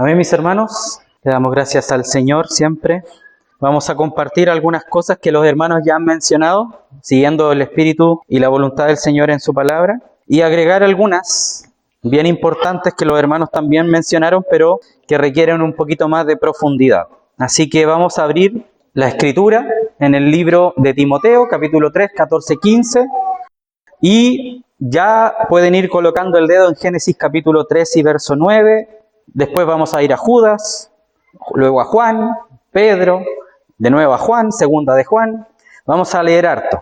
Amén, mis hermanos. Le damos gracias al Señor siempre. Vamos a compartir algunas cosas que los hermanos ya han mencionado, siguiendo el espíritu y la voluntad del Señor en su palabra, y agregar algunas bien importantes que los hermanos también mencionaron, pero que requieren un poquito más de profundidad. Así que vamos a abrir la Escritura en el libro de Timoteo, capítulo 3, 14, 15, y ya pueden ir colocando el dedo en Génesis capítulo 3 y verso 9. Después vamos a ir a Judas, luego a Juan, Pedro, de nuevo a Juan, segunda de Juan. Vamos a leer harto.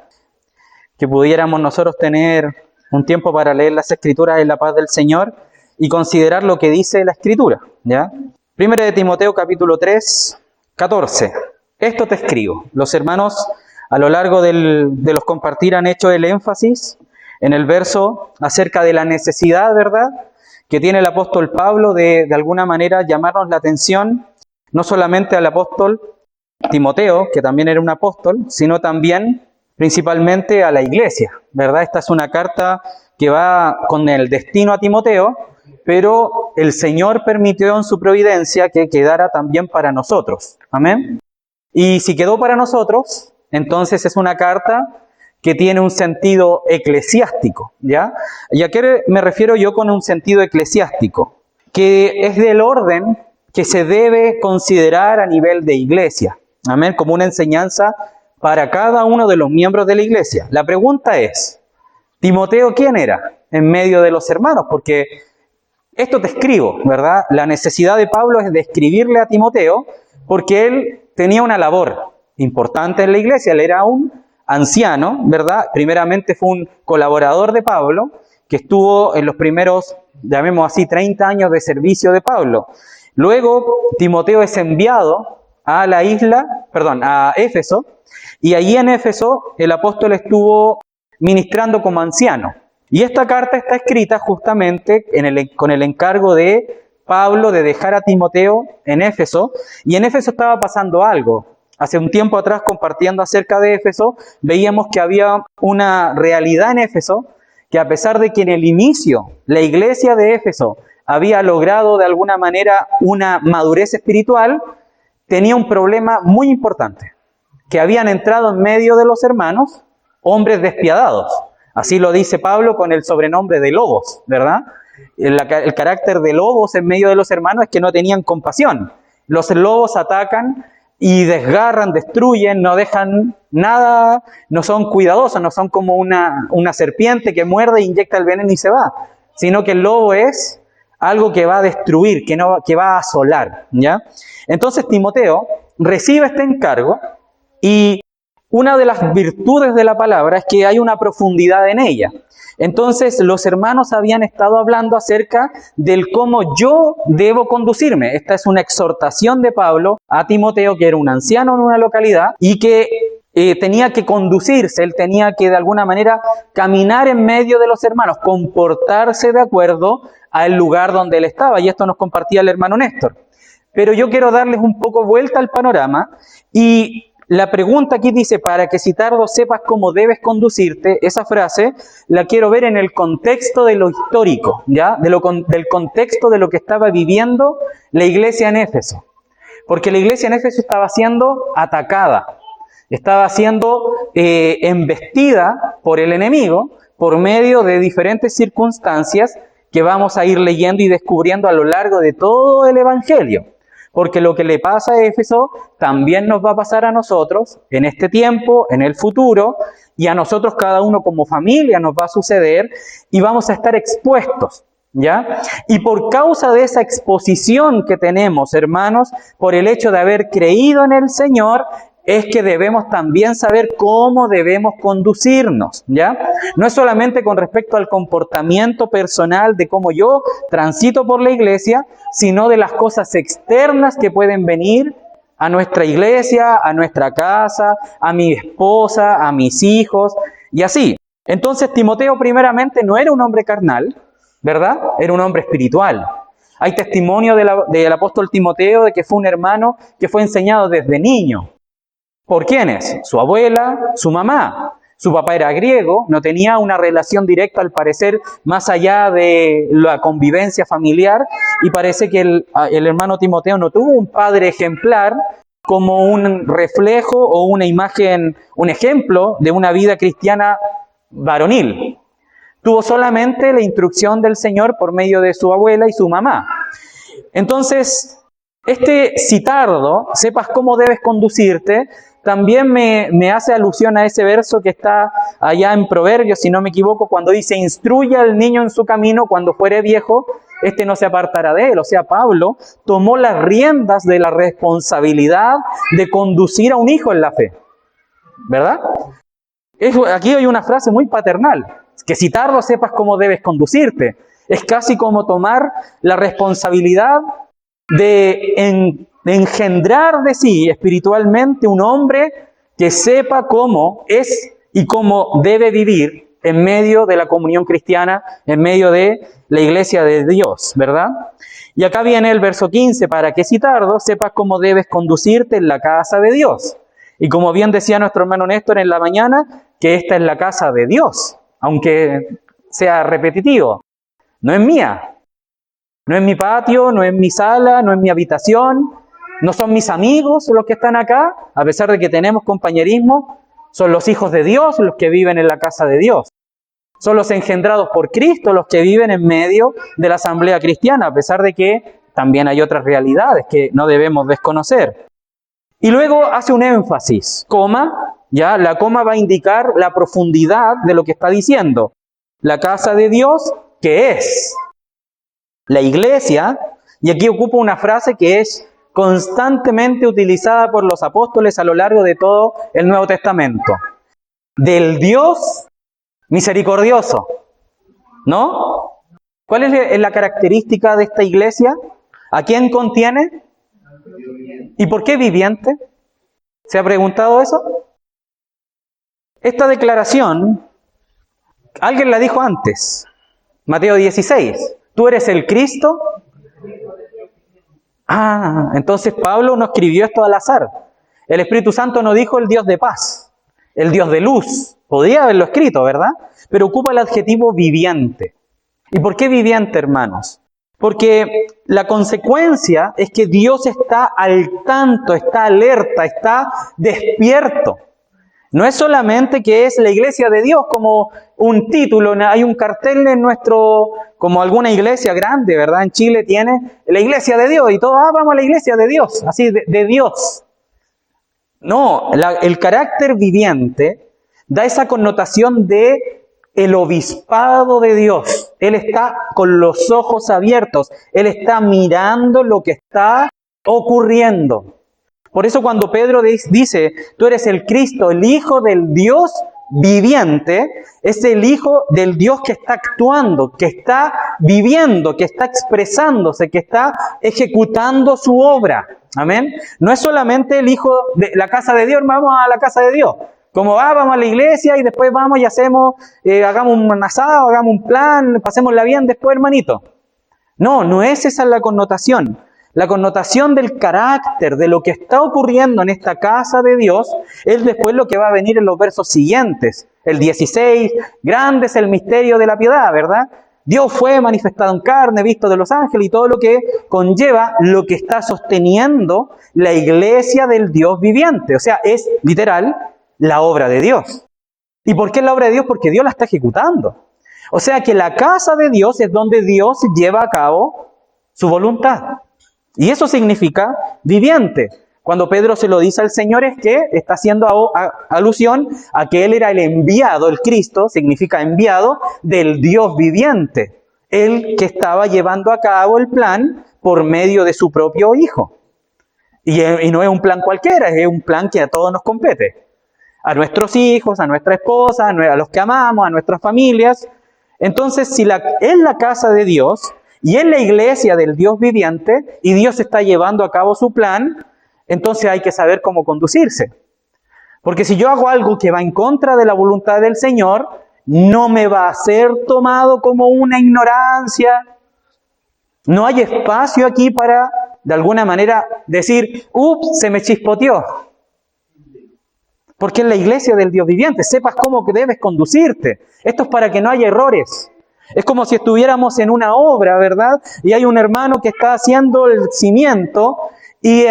Que pudiéramos nosotros tener un tiempo para leer las Escrituras en la paz del Señor y considerar lo que dice la Escritura, ¿ya? Primero de Timoteo capítulo 3, 14. Esto te escribo. Los hermanos a lo largo de los compartir han hecho el énfasis en el verso acerca de la necesidad, ¿verdad?, que tiene el apóstol Pablo de alguna manera llamarnos la atención, no solamente al apóstol Timoteo, que también era un apóstol, sino también principalmente a la iglesia, ¿verdad? Esta es una carta que va con el destino a Timoteo, pero el Señor permitió en su providencia que quedara también para nosotros. Amén. Y si quedó para nosotros, entonces es una carta que tiene un sentido eclesiástico, ¿ya? ¿Y a qué me refiero yo con un sentido eclesiástico? Que es del orden que se debe considerar a nivel de iglesia, amén, como una enseñanza para cada uno de los miembros de la iglesia. La pregunta es, ¿Timoteo quién era en medio de los hermanos? Porque esto te escribo, ¿verdad? La necesidad de Pablo es de escribirle a Timoteo porque él tenía una labor importante en la iglesia, él era un anciano, ¿verdad? Primeramente fue un colaborador de Pablo, que estuvo en los primeros, llamemos así, 30 años de servicio de Pablo. Luego, Timoteo es enviado a a Éfeso, y allí en Éfeso el apóstol estuvo ministrando como anciano. Y esta carta está escrita justamente con el encargo de Pablo de dejar a Timoteo en Éfeso, y en Éfeso estaba pasando algo. Hace un tiempo atrás, compartiendo acerca de Éfeso, veíamos que había una realidad en Éfeso, que a pesar de que en el inicio la iglesia de Éfeso había logrado de alguna manera una madurez espiritual, tenía un problema muy importante, que habían entrado en medio de los hermanos hombres despiadados. Así lo dice Pablo con el sobrenombre de lobos, ¿verdad? El carácter de lobos en medio de los hermanos es que no tenían compasión. Los lobos atacan y desgarran, destruyen, no dejan nada, no son cuidadosos, no son como una serpiente que muerde, inyecta el veneno y se va, sino que el lobo es algo que va a destruir, que va a asolar, ¿ya? Entonces Timoteo recibe este encargo y una de las virtudes de la palabra es que hay una profundidad en ella. Entonces los hermanos habían estado hablando acerca del cómo yo debo conducirme. Esta es una exhortación de Pablo a Timoteo, que era un anciano en una localidad y que tenía que conducirse, él tenía que de alguna manera caminar en medio de los hermanos, comportarse de acuerdo al lugar donde él estaba. Y esto nos compartía el hermano Néstor. Pero yo quiero darles un poco vuelta al panorama y la pregunta aquí dice, para que si tardo sepas cómo debes conducirte, esa frase la quiero ver en el contexto de lo histórico, ¿ya? Del contexto de lo que estaba viviendo la iglesia en Éfeso. Porque la iglesia en Éfeso estaba siendo atacada, estaba siendo embestida por el enemigo por medio de diferentes circunstancias que vamos a ir leyendo y descubriendo a lo largo de todo el Evangelio. Porque lo que le pasa a Éfeso también nos va a pasar a nosotros en este tiempo, en el futuro, y a nosotros cada uno como familia nos va a suceder y vamos a estar expuestos, ¿ya? Y por causa de esa exposición que tenemos, hermanos, por el hecho de haber creído en el Señor, es que debemos también saber cómo debemos conducirnos, ¿ya? No es solamente con respecto al comportamiento personal de cómo yo transito por la iglesia, sino de las cosas externas que pueden venir a nuestra iglesia, a nuestra casa, a mi esposa, a mis hijos, y así. Entonces Timoteo primeramente no era un hombre carnal, ¿verdad? Era un hombre espiritual. Hay testimonio del apóstol Timoteo de que fue un hermano que fue enseñado desde niño. ¿Por quiénes? Su abuela, su mamá. Su papá era griego, no tenía una relación directa al parecer más allá de la convivencia familiar, y parece que el hermano Timoteo no tuvo un padre ejemplar como un reflejo o una imagen, un ejemplo de una vida cristiana varonil. Tuvo solamente la instrucción del Señor por medio de su abuela y su mamá. Entonces, este citardo, sepas cómo debes conducirte, también me hace alusión a ese verso que está allá en Proverbios, si no me equivoco, cuando dice, instruye al niño en su camino, cuando fuere viejo, este no se apartará de él. O sea, Pablo tomó las riendas de la responsabilidad de conducir a un hijo en la fe. ¿Verdad? Aquí hay una frase muy paternal, que citarlo sepas cómo debes conducirte. Es casi como tomar la responsabilidad de engendrar de sí espiritualmente un hombre que sepa cómo es y cómo debe vivir en medio de la comunión cristiana, en medio de la iglesia de Dios, ¿verdad? Y acá viene el verso 15, para que citarlo, sepas cómo debes conducirte en la casa de Dios. Y como bien decía nuestro hermano Néstor en la mañana, que esta es la casa de Dios, aunque sea repetitivo, no es mía. No es mi patio, no es mi sala, no es mi habitación, no son mis amigos los que están acá, a pesar de que tenemos compañerismo, son los hijos de Dios los que viven en la casa de Dios. Son los engendrados por Cristo los que viven en medio de la asamblea cristiana, a pesar de que también hay otras realidades que no debemos desconocer. Y luego hace un énfasis, coma, ya la coma va a indicar la profundidad de lo que está diciendo. La casa de Dios, ¿qué es? La iglesia, y aquí ocupo una frase que es constantemente utilizada por los apóstoles a lo largo de todo el Nuevo Testamento. Del Dios misericordioso, ¿no? ¿Cuál es la característica de esta iglesia? ¿A quién contiene? ¿Y por qué viviente? ¿Se ha preguntado eso? Esta declaración, alguien la dijo antes, Mateo 16. ¿Tú eres el Cristo? Entonces Pablo no escribió esto al azar. El Espíritu Santo no dijo el Dios de paz, el Dios de luz. Podría haberlo escrito, ¿verdad? Pero ocupa el adjetivo viviente. ¿Y por qué viviente, hermanos? Porque la consecuencia es que Dios está al tanto, está alerta, está despierto. No es solamente que es la iglesia de Dios como un título, hay un cartel en como alguna iglesia grande, ¿verdad? En Chile tiene la iglesia de Dios y todos, vamos a la iglesia de Dios, así de Dios. No, el carácter viviente da esa connotación de el obispado de Dios. Él está con los ojos abiertos, Él está mirando lo que está ocurriendo. Por eso cuando Pedro dice, tú eres el Cristo, el Hijo del Dios viviente, es el Hijo del Dios que está actuando, que está viviendo, que está expresándose, que está ejecutando su obra. Amén. No es solamente el Hijo de la casa de Dios, vamos a la casa de Dios. Como vamos a la iglesia y después vamos y hagamos un asado, hagamos un plan, pasémosla bien después, hermanito. No es esa la connotación. La connotación del carácter, de lo que está ocurriendo en esta casa de Dios, es después lo que va a venir en los versos siguientes. El 16, grande es el misterio de la piedad, ¿verdad? Dios fue manifestado en carne, visto de los ángeles y todo lo que conlleva lo que está sosteniendo la iglesia del Dios viviente. O sea, es literal la obra de Dios. ¿Y por qué es la obra de Dios? Porque Dios la está ejecutando. O sea que la casa de Dios es donde Dios lleva a cabo su voluntad. Y eso significa viviente. Cuando Pedro se lo dice al Señor es que está haciendo alusión a que Él era el enviado, el Cristo, significa enviado del Dios viviente. Él que estaba llevando a cabo el plan por medio de su propio Hijo. Y no es un plan cualquiera, es un plan que a todos nos compete. A nuestros hijos, a nuestra esposa, a los que amamos, a nuestras familias. Entonces, si es la casa de Dios y es la iglesia del Dios viviente y Dios está llevando a cabo su plan, entonces hay que saber cómo conducirse. Porque si yo hago algo que va en contra de la voluntad del Señor, no me va a ser tomado como una ignorancia. No hay espacio aquí para, de alguna manera, decir, se me chispoteó. Porque es la iglesia del Dios viviente. Sepas cómo debes conducirte. Esto es para que no haya errores. Es como si estuviéramos en una obra, ¿verdad? Y hay un hermano que está haciendo el cimiento y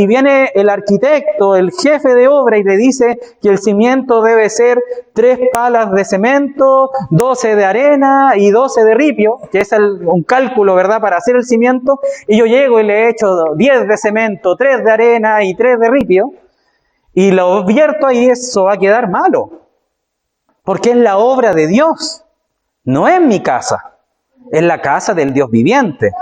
viene el arquitecto, el jefe de obra, y le dice que el cimiento debe ser 3 palas de cemento, 12 de arena y 12 de ripio, que es un cálculo, ¿verdad?, para hacer el cimiento. Y yo llego y le echo 10 de cemento, 3 de arena y 3 de ripio, y lo vierto ahí, eso va a quedar malo. Porque es la obra de Dios. No es mi casa, es la casa del Dios viviente.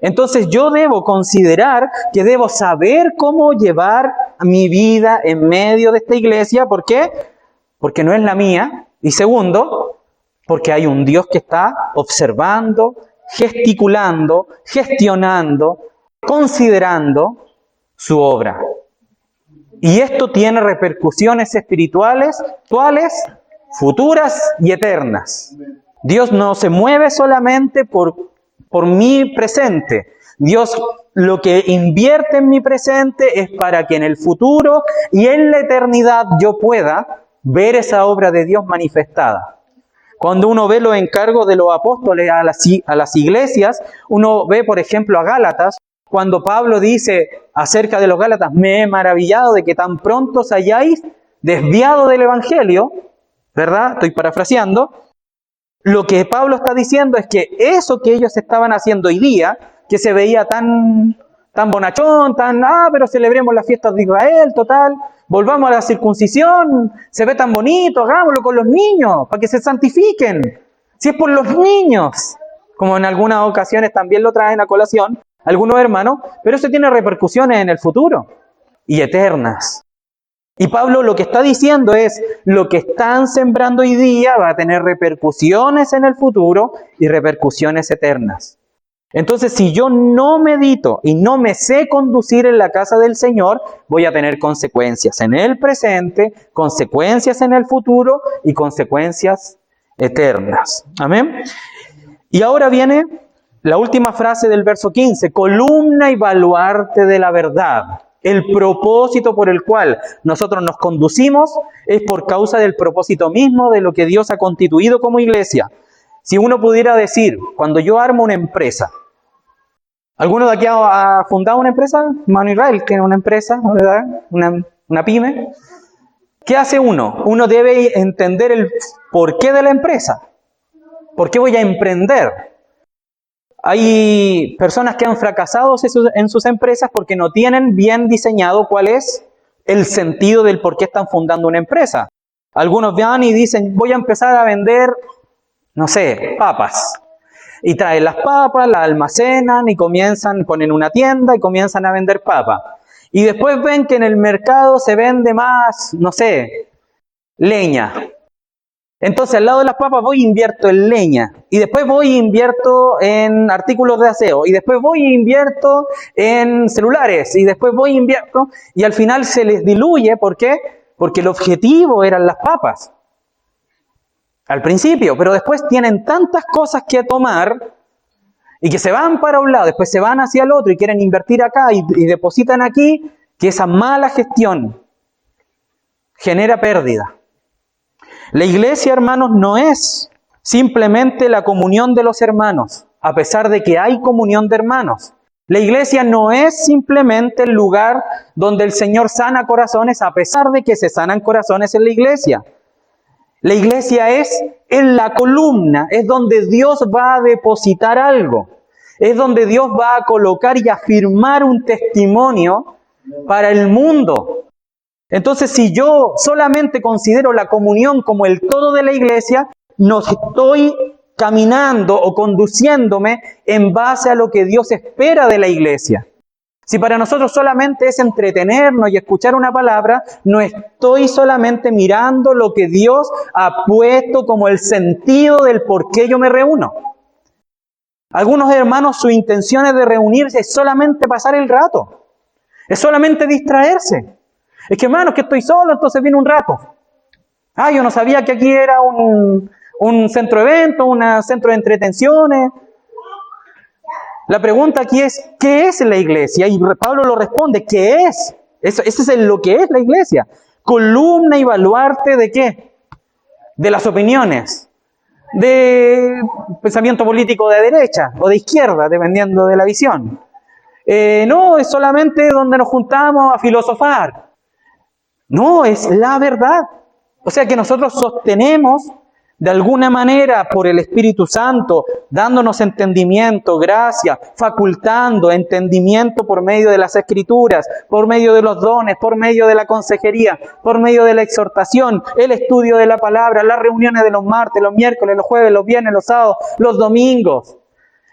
Entonces yo debo considerar que debo saber cómo llevar mi vida en medio de esta iglesia. ¿Por qué? Porque no es la mía. Y segundo, porque hay un Dios que está observando, gesticulando, gestionando, considerando su obra. Y esto tiene repercusiones espirituales, actuales, futuras y eternas. Dios no se mueve solamente por mi presente. Dios lo que invierte en mi presente es para que en el futuro y en la eternidad yo pueda ver esa obra de Dios manifestada. Cuando uno ve los encargos de los apóstoles a las iglesias, uno ve, por ejemplo, a Gálatas, cuando Pablo dice acerca de los Gálatas: me he maravillado de que tan pronto os hayáis desviado del Evangelio, ¿verdad? Estoy parafraseando. Lo que Pablo está diciendo es que eso que ellos estaban haciendo hoy día, que se veía tan bonachón, pero celebremos las fiestas de Israel, total, volvamos a la circuncisión, se ve tan bonito, hagámoslo con los niños, para que se santifiquen. Si es por los niños, como en algunas ocasiones también lo traen a colación algunos hermanos, pero eso tiene repercusiones en el futuro y eternas. Y Pablo lo que está diciendo es: lo que están sembrando hoy día va a tener repercusiones en el futuro y repercusiones eternas. Entonces, si yo no medito y no me sé conducir en la casa del Señor, voy a tener consecuencias en el presente, consecuencias en el futuro y consecuencias eternas. Amén. Y ahora viene la última frase del verso 15: columna y baluarte de la verdad. El propósito por el cual nosotros nos conducimos es por causa del propósito mismo de lo que Dios ha constituido como iglesia. Si uno pudiera decir, cuando yo armo una empresa, ¿alguno de aquí ha fundado una empresa? Hermano Israel, que es una empresa, ¿verdad? Una pyme. ¿Qué hace uno? Uno debe entender el porqué de la empresa. ¿Por qué voy a emprender? Hay personas que han fracasado en sus empresas porque no tienen bien diseñado cuál es el sentido del por qué están fundando una empresa. Algunos van y dicen: voy a empezar a vender, no sé, papas. Y traen las papas, las almacenan y ponen una tienda y comienzan a vender papas. Y después ven que en el mercado se vende más, no sé, leña. Entonces, al lado de las papas voy e invierto en leña. Y después voy e invierto en artículos de aseo. Y después voy e invierto en celulares. Y después voy e invierto. Y al final se les diluye. ¿Por qué? Porque el objetivo eran las papas. Al principio. Pero después tienen tantas cosas que tomar. Y que se van para un lado. Después se van hacia el otro. Y quieren invertir acá. Y depositan aquí. Que esa mala gestión genera pérdida. La iglesia, hermanos, no es simplemente la comunión de los hermanos, a pesar de que hay comunión de hermanos. La iglesia no es simplemente el lugar donde el Señor sana corazones, a pesar de que se sanan corazones en la iglesia. La iglesia es en la columna, es donde Dios va a depositar algo. Es donde Dios va a colocar y afirmar un testimonio para el mundo. Entonces, si yo solamente considero la comunión como el todo de la iglesia, no estoy caminando o conduciéndome en base a lo que Dios espera de la iglesia. Si para nosotros solamente es entretenernos y escuchar una palabra, no estoy solamente mirando lo que Dios ha puesto como el sentido del por qué yo me reúno. Algunos hermanos, su intención de reunirse es solamente pasar el rato, es solamente distraerse. Es que, hermano, que estoy solo, entonces vine un rato. Yo no sabía que aquí era un centro de eventos, un centro de entretenciones. La pregunta aquí es: ¿qué es la iglesia? Y Pablo lo responde: ¿qué es? Eso es lo que es la iglesia. columna y baluarte ¿de qué? De las opiniones, de pensamiento político de derecha o de izquierda, dependiendo de la visión. No, es solamente donde nos juntamos a filosofar. No, es la verdad. O sea que nosotros sostenemos de alguna manera por el Espíritu Santo, dándonos entendimiento, gracia, facultando entendimiento por medio de las Escrituras, por medio de los dones, por medio de la consejería, por medio de la exhortación, el estudio de la palabra, las reuniones de los martes, los miércoles, los jueves, los viernes, los sábados, los domingos,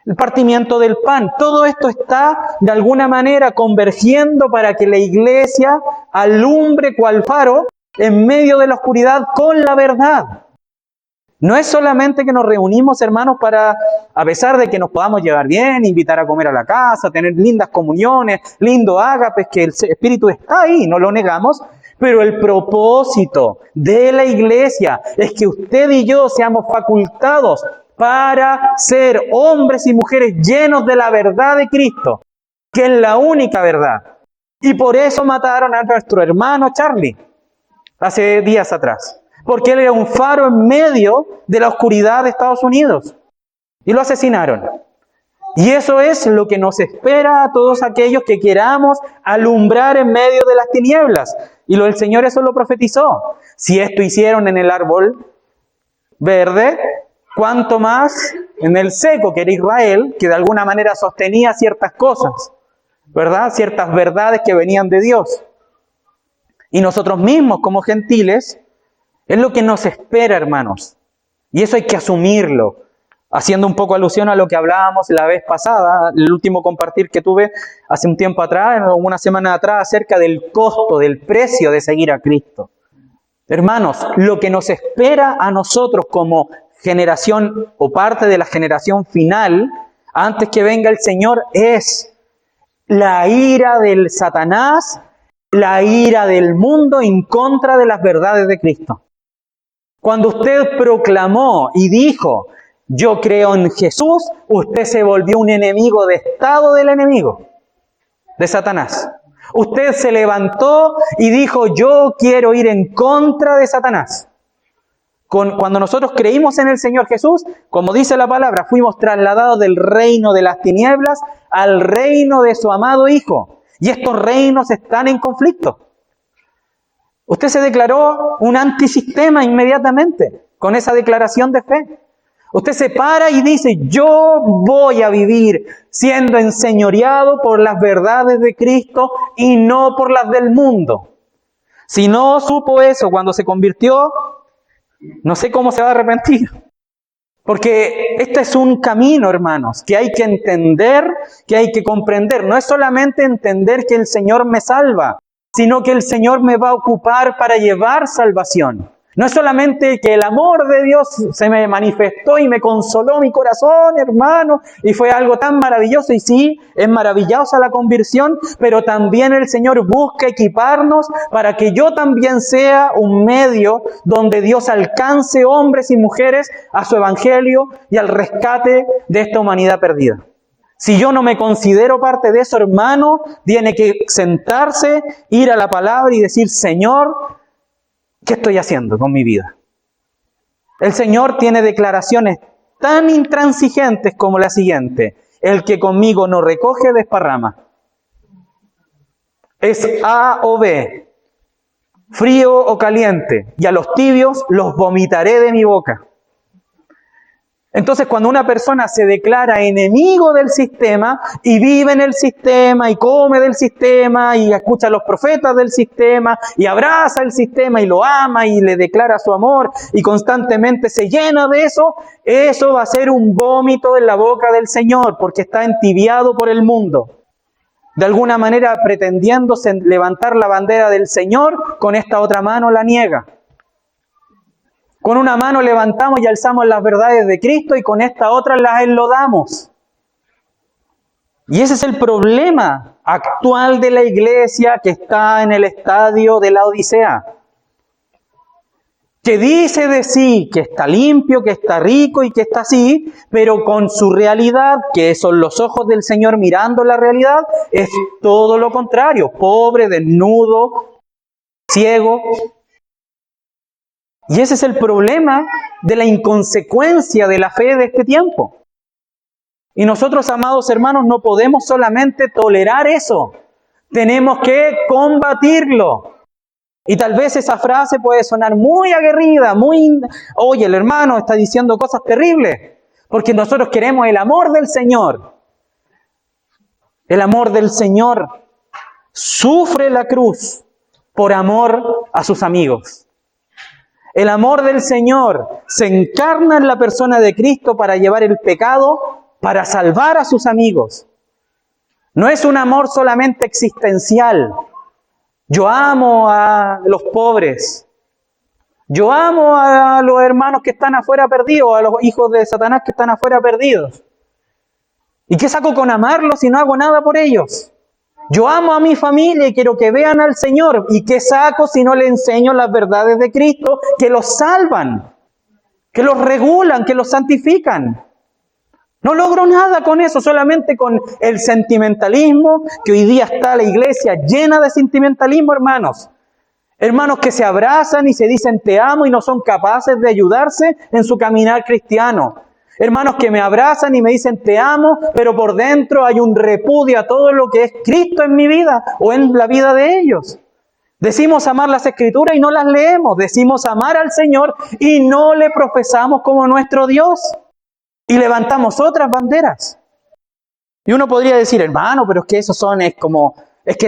el partimiento del pan. Todo esto está de alguna manera convergiendo para que la iglesia alumbre cual faro en medio de la oscuridad con la verdad. No es solamente que nos reunimos, hermanos, para, a pesar de que nos podamos llevar bien, invitar a comer a la casa, tener lindas comuniones, lindo ágapes, que el Espíritu está ahí, no lo negamos, pero el propósito de la iglesia es que usted y yo seamos facultados para ser hombres y mujeres llenos de la verdad de Cristo, que es la única verdad. Y por eso mataron a nuestro hermano Charlie hace días atrás. Porque él era un faro en medio de la oscuridad de Estados Unidos. Y lo asesinaron. Y eso es lo que nos espera a todos aquellos que queramos alumbrar en medio de las tinieblas. Y el Señor eso lo profetizó. Si esto hicieron en el árbol verde, cuánto más en el seco, que era Israel, que de alguna manera sostenía ciertas cosas, ¿verdad? Ciertas verdades que venían de Dios. Y nosotros mismos como gentiles, es lo que nos espera, hermanos. Y eso hay que asumirlo. Haciendo un poco alusión a lo que hablábamos la vez pasada, el último compartir que tuve hace un tiempo atrás, una semana atrás, acerca del costo, del precio de seguir a Cristo. Hermanos, lo que nos espera a nosotros como generación o parte de la generación final, antes que venga el Señor, es la ira del Satanás, la ira del mundo en contra de las verdades de Cristo. Cuando usted proclamó y dijo, yo creo en Jesús, usted se volvió un enemigo de Estado del enemigo, de Satanás. Usted se levantó y dijo, yo quiero ir en contra de Satanás. Cuando nosotros creímos en el Señor Jesús, como dice la palabra, fuimos trasladados del reino de las tinieblas al reino de su amado Hijo. Y estos reinos están en conflicto. Usted se declaró un antisistema inmediatamente con esa declaración de fe. Usted se para y dice, yo voy a vivir siendo enseñoreado por las verdades de Cristo y no por las del mundo. Si no supo eso cuando se convirtió, no sé cómo se va a arrepentir. Porque este es un camino, hermanos, que hay que entender, que hay que comprender. No es solamente entender que el Señor me salva, sino que el Señor me va a ocupar para llevar salvación. No es solamente que el amor de Dios se me manifestó y me consoló mi corazón, hermano, y fue algo tan maravilloso, y sí, es maravillosa la conversión, pero también el Señor busca equiparnos para que yo también sea un medio donde Dios alcance hombres y mujeres a su evangelio y al rescate de esta humanidad perdida. Si yo no me considero parte de eso, hermano, tiene que sentarse, ir a la palabra y decir, Señor, ¿qué estoy haciendo con mi vida? El Señor tiene declaraciones tan intransigentes como la siguiente: el que conmigo no recoge, desparrama. Es A o B, frío o caliente, y a los tibios los vomitaré de mi boca. Entonces, cuando una persona se declara enemigo del sistema y vive en el sistema y come del sistema y escucha a los profetas del sistema y abraza el sistema y lo ama y le declara su amor y constantemente se llena de eso, eso va a ser un vómito en la boca del Señor porque está entibiado por el mundo. De alguna manera pretendiéndose levantar la bandera del Señor, con esta otra mano la niega. Con una mano levantamos y alzamos las verdades de Cristo y con esta otra las enlodamos. Y ese es el problema actual de la iglesia que está en el estadio de la Odisea. Que dice de sí que está limpio, que está rico y que está así, pero con su realidad, que son los ojos del Señor mirando la realidad, es todo lo contrario. Pobre, desnudo, ciego. Y ese es el problema de la inconsecuencia de la fe de este tiempo. Y nosotros, amados hermanos, no podemos solamente tolerar eso. Tenemos que combatirlo. Y tal vez esa frase puede sonar muy aguerrida, oye, el hermano está diciendo cosas terribles, porque nosotros queremos el amor del Señor. El amor del Señor sufre la cruz por amor a sus amigos. El amor del Señor se encarna en la persona de Cristo para llevar el pecado, para salvar a sus amigos. No es un amor solamente existencial. Yo amo a los pobres. Yo amo a los hermanos que están afuera perdidos, a los hijos de Satanás que están afuera perdidos. ¿Y qué saco con amarlos si no hago nada por ellos? Yo amo a mi familia y quiero que vean al Señor. ¿Y qué saco si no le enseño las verdades de Cristo que los salvan, que los regulan, que los santifican? No logro nada con eso, solamente con el sentimentalismo, que hoy día está la iglesia llena de sentimentalismo, hermanos. Hermanos que se abrazan y se dicen te amo y no son capaces de ayudarse en su caminar cristiano. Hermanos que me abrazan y me dicen te amo, pero por dentro hay un repudio a todo lo que es Cristo en mi vida o en la vida de ellos. Decimos amar las Escrituras y no las leemos. Decimos amar al Señor y no le profesamos como nuestro Dios. Y levantamos otras banderas. Y uno podría decir, hermano, pero es que eso es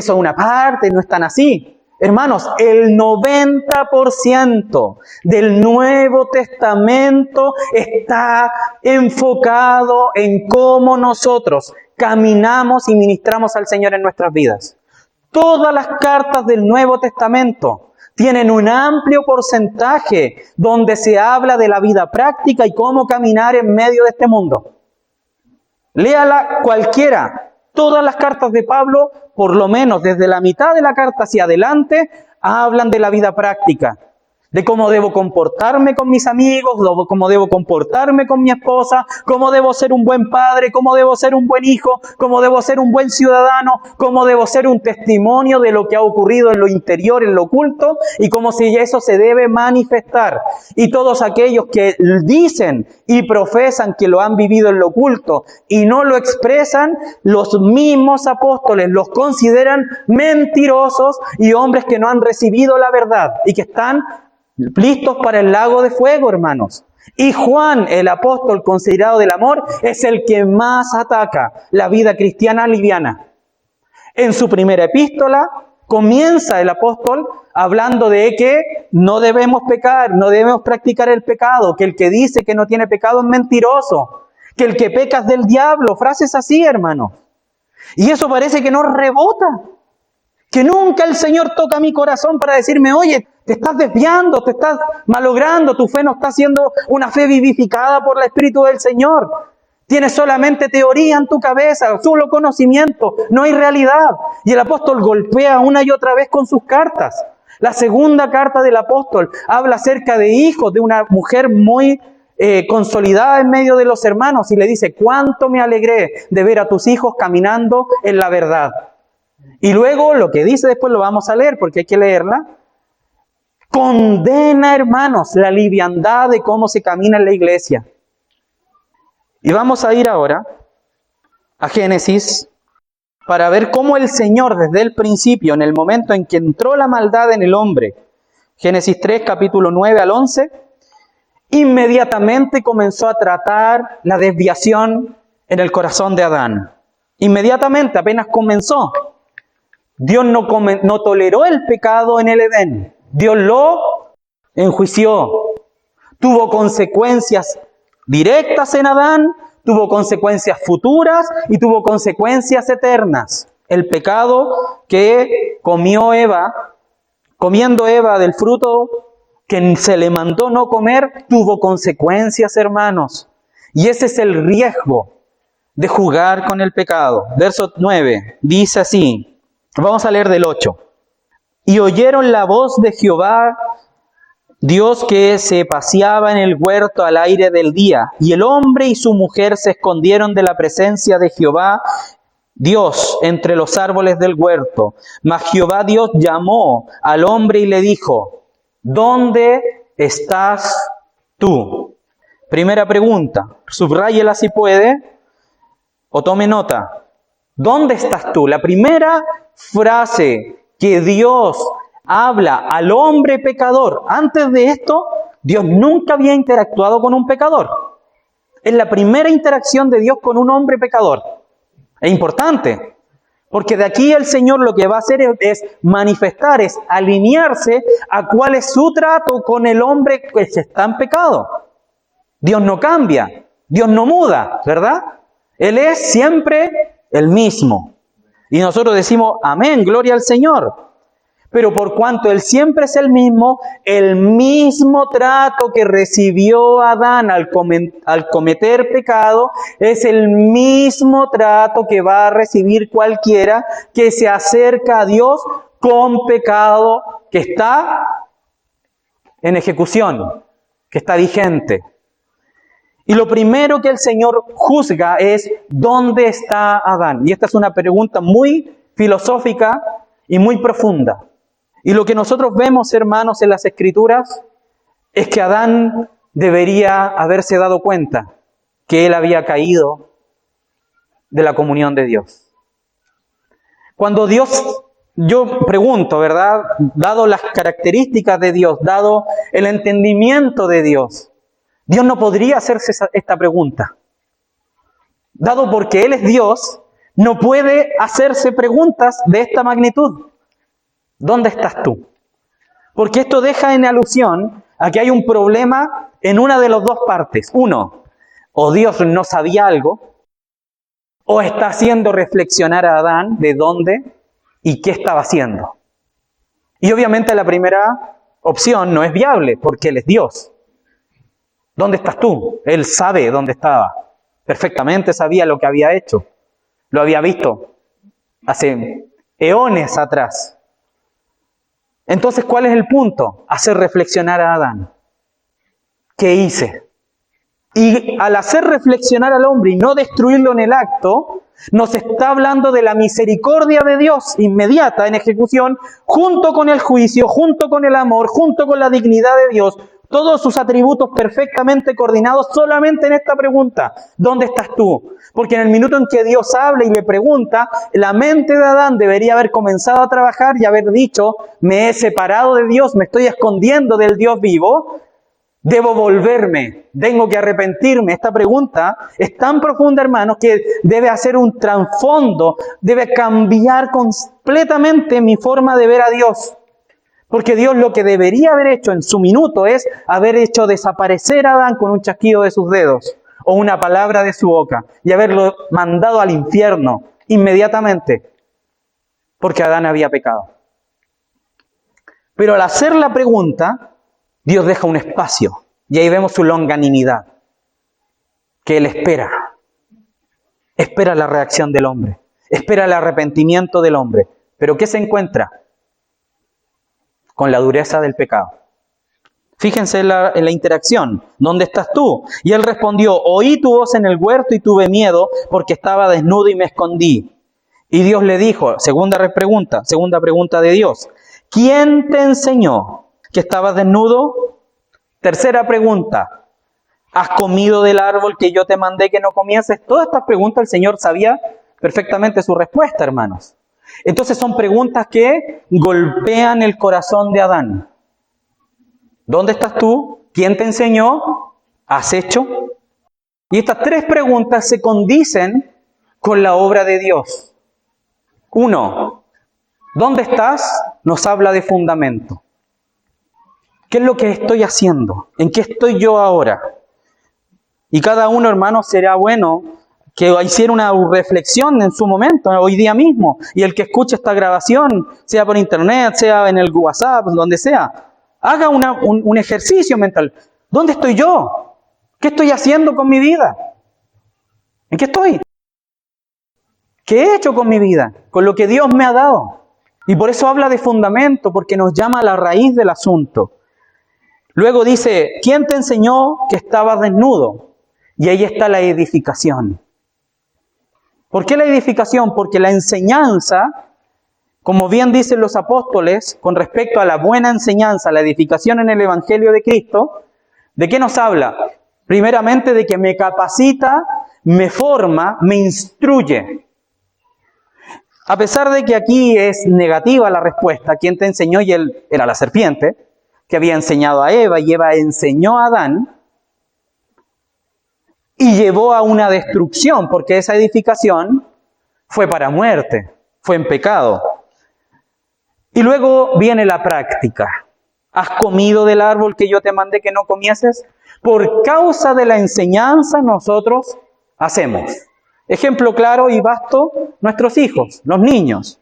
una parte, no es tan así. Hermanos, el 90% del Nuevo Testamento está enfocado en cómo nosotros caminamos y ministramos al Señor en nuestras vidas. Todas las cartas del Nuevo Testamento tienen un amplio porcentaje donde se habla de la vida práctica y cómo caminar en medio de este mundo. Léala cualquiera. Todas las cartas de Pablo, por lo menos desde la mitad de la carta hacia adelante, hablan de la vida práctica. De cómo debo comportarme con mis amigos, cómo debo comportarme con mi esposa, cómo debo ser un buen padre, cómo debo ser un buen hijo, cómo debo ser un buen ciudadano, cómo debo ser un testimonio de lo que ha ocurrido en lo interior, en lo oculto, y cómo si eso se debe manifestar. Y todos aquellos que dicen y profesan que lo han vivido en lo oculto y no lo expresan, los mismos apóstoles los consideran mentirosos y hombres que no han recibido la verdad y que están listos para el lago de fuego, hermanos. Y Juan, el apóstol considerado del amor, es el que más ataca la vida cristiana liviana. En su primera epístola comienza el apóstol hablando de que no debemos pecar, no debemos practicar el pecado, que el que dice que no tiene pecado es mentiroso, que el que peca es del diablo, frases así, hermanos. Y eso parece que no rebota. Que nunca el Señor toca mi corazón para decirme, oye, te estás desviando, te estás malogrando, tu fe no está siendo una fe vivificada por el Espíritu del Señor. Tienes solamente teoría en tu cabeza, solo conocimiento, no hay realidad. Y el apóstol golpea una y otra vez con sus cartas. La segunda carta del apóstol habla acerca de hijos, de una mujer muy consolidada en medio de los hermanos y le dice, cuánto me alegré de ver a tus hijos caminando en la verdad. Y luego lo que dice después lo vamos a leer porque hay que leerla. Condena, hermanos, la liviandad de cómo se camina en la iglesia. Y vamos a ir ahora a Génesis para ver cómo el Señor desde el principio, en el momento en que entró la maldad en el hombre, Génesis 3, capítulo 9 al 11, inmediatamente comenzó a tratar la desviación en el corazón de Adán. Inmediatamente, apenas comenzó. Dios no toleró el pecado en el Edén. Dios lo enjuició. Tuvo consecuencias directas en Adán, tuvo consecuencias futuras y tuvo consecuencias eternas. El pecado que comió Eva, comiendo Eva del fruto que se le mandó no comer, tuvo consecuencias, hermanos. Y ese es el riesgo de jugar con el pecado. Verso 9 dice así. Vamos a leer del 8. Y oyeron la voz de Jehová, Dios que se paseaba en el huerto al aire del día. Y el hombre y su mujer se escondieron de la presencia de Jehová Dios entre los árboles del huerto. Mas Jehová Dios llamó al hombre y le dijo, ¿dónde estás tú? Primera pregunta, subráyela si puede o tome nota. ¿Dónde estás tú? La primera frase que Dios habla al hombre pecador. Antes de esto, Dios nunca había interactuado con un pecador. Es la primera interacción de Dios con un hombre pecador. Es importante, porque de aquí el Señor lo que va a hacer es manifestar, es alinearse a cuál es su trato con el hombre que está en pecado. Dios no cambia, Dios no muda, ¿verdad? Él es siempre el mismo. Y nosotros decimos, amén, gloria al Señor. Pero por cuanto Él siempre es el mismo trato que recibió Adán al cometer pecado, es el mismo trato que va a recibir cualquiera que se acerca a Dios con pecado que está en ejecución, que está vigente. Y lo primero que el Señor juzga es, ¿dónde está Adán? Y esta es una pregunta muy filosófica y muy profunda. Y lo que nosotros vemos, hermanos, en las Escrituras, es que Adán debería haberse dado cuenta que él había caído de la comunión de Dios. Cuando Dios, yo pregunto, ¿verdad? Dado las características de Dios, dado el entendimiento de Dios, Dios no podría hacerse esta pregunta. Dado porque Él es Dios, no puede hacerse preguntas de esta magnitud. ¿Dónde estás tú? Porque esto deja en alusión a que hay un problema en una de las dos partes. Uno, o Dios no sabía algo, o está haciendo reflexionar a Adán de dónde y qué estaba haciendo. Y obviamente la primera opción no es viable, porque Él es Dios. ¿Dónde estás tú? Él sabe dónde estaba. Perfectamente sabía lo que había hecho. Lo había visto hace eones atrás. Entonces, ¿cuál es el punto? Hacer reflexionar a Adán. ¿Qué hice? Y al hacer reflexionar al hombre y no destruirlo en el acto, nos está hablando de la misericordia de Dios inmediata en ejecución, junto con el juicio, junto con el amor, junto con la dignidad de Dios, todos sus atributos perfectamente coordinados solamente en esta pregunta. ¿Dónde estás tú? Porque en el minuto en que Dios habla y le pregunta, la mente de Adán debería haber comenzado a trabajar y haber dicho, me he separado de Dios, me estoy escondiendo del Dios vivo, debo volverme, tengo que arrepentirme. Esta pregunta es tan profunda, hermanos, que debe hacer un trasfondo, debe cambiar completamente mi forma de ver a Dios. Porque Dios lo que debería haber hecho en su minuto es haber hecho desaparecer a Adán con un chasquido de sus dedos o una palabra de su boca y haberlo mandado al infierno inmediatamente porque Adán había pecado. Pero al hacer la pregunta, Dios deja un espacio y ahí vemos su longanimidad, que Él espera. Espera la reacción del hombre, espera el arrepentimiento del hombre. ¿Pero qué se encuentra? Con la dureza del pecado. Fíjense en la interacción. ¿Dónde estás tú? Y él respondió, oí tu voz en el huerto y tuve miedo porque estaba desnudo y me escondí. Y Dios le dijo, segunda pregunta de Dios, ¿quién te enseñó que estabas desnudo? Tercera pregunta, ¿has comido del árbol que yo te mandé que no comieses? Todas estas preguntas el Señor sabía perfectamente su respuesta, hermanos. Entonces son preguntas que golpean el corazón de Adán. ¿Dónde estás tú? ¿Quién te enseñó? ¿Has hecho? Y estas tres preguntas se condicen con la obra de Dios. Uno, ¿dónde estás? Nos habla de fundamento. ¿Qué es lo que estoy haciendo? ¿En qué estoy yo ahora? Y cada uno, hermano, será bueno que hiciera una reflexión en su momento, hoy día mismo. Y el que escuche esta grabación, sea por internet, sea en el WhatsApp, donde sea, haga un ejercicio mental. ¿Dónde estoy yo? ¿Qué estoy haciendo con mi vida? ¿En qué estoy? ¿Qué he hecho con mi vida? Con lo que Dios me ha dado. Y por eso habla de fundamento, porque nos llama a la raíz del asunto. Luego dice, ¿quién te enseñó que estabas desnudo? Y ahí está la edificación. ¿Por qué la edificación? Porque la enseñanza, como bien dicen los apóstoles, con respecto a la buena enseñanza, la edificación en el Evangelio de Cristo, ¿de qué nos habla? Primeramente de que me capacita, me forma, me instruye. A pesar de que aquí es negativa la respuesta, ¿quién te enseñó? Y él era la serpiente, que había enseñado a Eva, y Eva enseñó a Adán, y llevó a una destrucción, porque esa edificación fue para muerte, fue en pecado. Y luego viene la práctica. ¿Has comido del árbol que yo te mandé que no comieses? Por causa de la enseñanza nosotros hacemos. Ejemplo claro y vasto, nuestros hijos, los niños.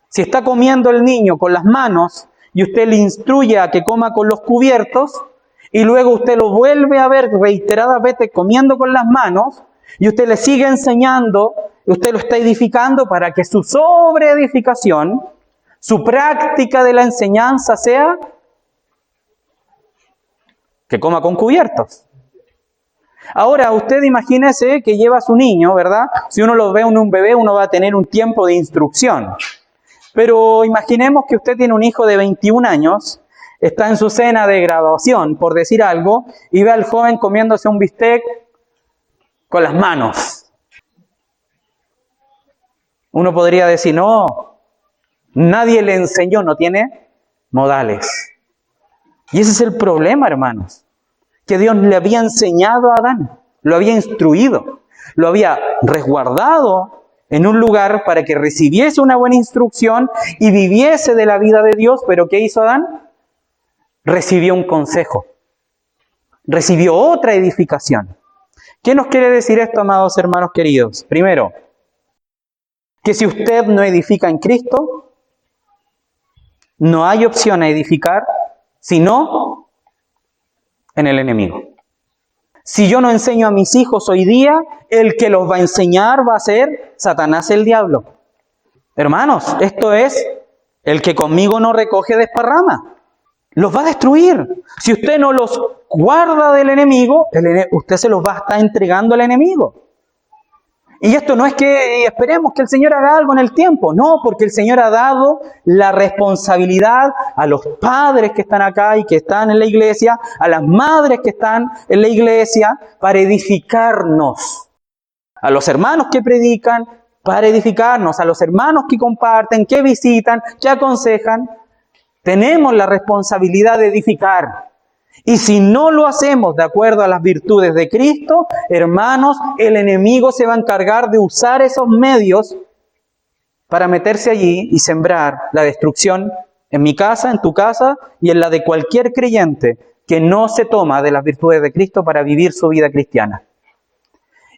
Si está comiendo el niño con las manos y usted le instruye a que coma con los cubiertos, y luego usted lo vuelve a ver reiteradas veces comiendo con las manos, y usted le sigue enseñando, usted lo está edificando para que su sobreedificación, su práctica de la enseñanza sea que coma con cubiertos. Ahora, usted imagínese que lleva a su niño, ¿verdad? Si uno lo ve en un bebé, uno va a tener un tiempo de instrucción. Pero imaginemos que usted tiene un hijo de 21 años, está en su cena de graduación, por decir algo, y ve al joven comiéndose un bistec con las manos. Uno podría decir, no, nadie le enseñó, no tiene modales. Y ese es el problema, hermanos, que Dios le había enseñado a Adán, lo había instruido, lo había resguardado en un lugar para que recibiese una buena instrucción y viviese de la vida de Dios. Pero ¿qué hizo Adán? Recibió un consejo, recibió otra edificación. ¿Qué nos quiere decir esto, amados hermanos queridos? Primero, que si usted no edifica en Cristo, no hay opción a edificar, sino en el enemigo. Si yo no enseño a mis hijos hoy día, el que los va a enseñar va a ser Satanás, el diablo. Hermanos, esto es, el que conmigo no recoge desparrama. Los va a destruir. Si usted no los guarda del enemigo, usted se los va a estar entregando al enemigo. Y esto no es que esperemos que el Señor haga algo en el tiempo. No, porque el Señor ha dado la responsabilidad a los padres que están acá y que están en la iglesia, a las madres que están en la iglesia, para edificarnos. A los hermanos que predican, para edificarnos. A los hermanos que comparten, que visitan, que aconsejan. Tenemos la responsabilidad de edificar. Y si no lo hacemos de acuerdo a las virtudes de Cristo, hermanos, el enemigo se va a encargar de usar esos medios para meterse allí y sembrar la destrucción en mi casa, en tu casa y en la de cualquier creyente que no se toma de las virtudes de Cristo para vivir su vida cristiana.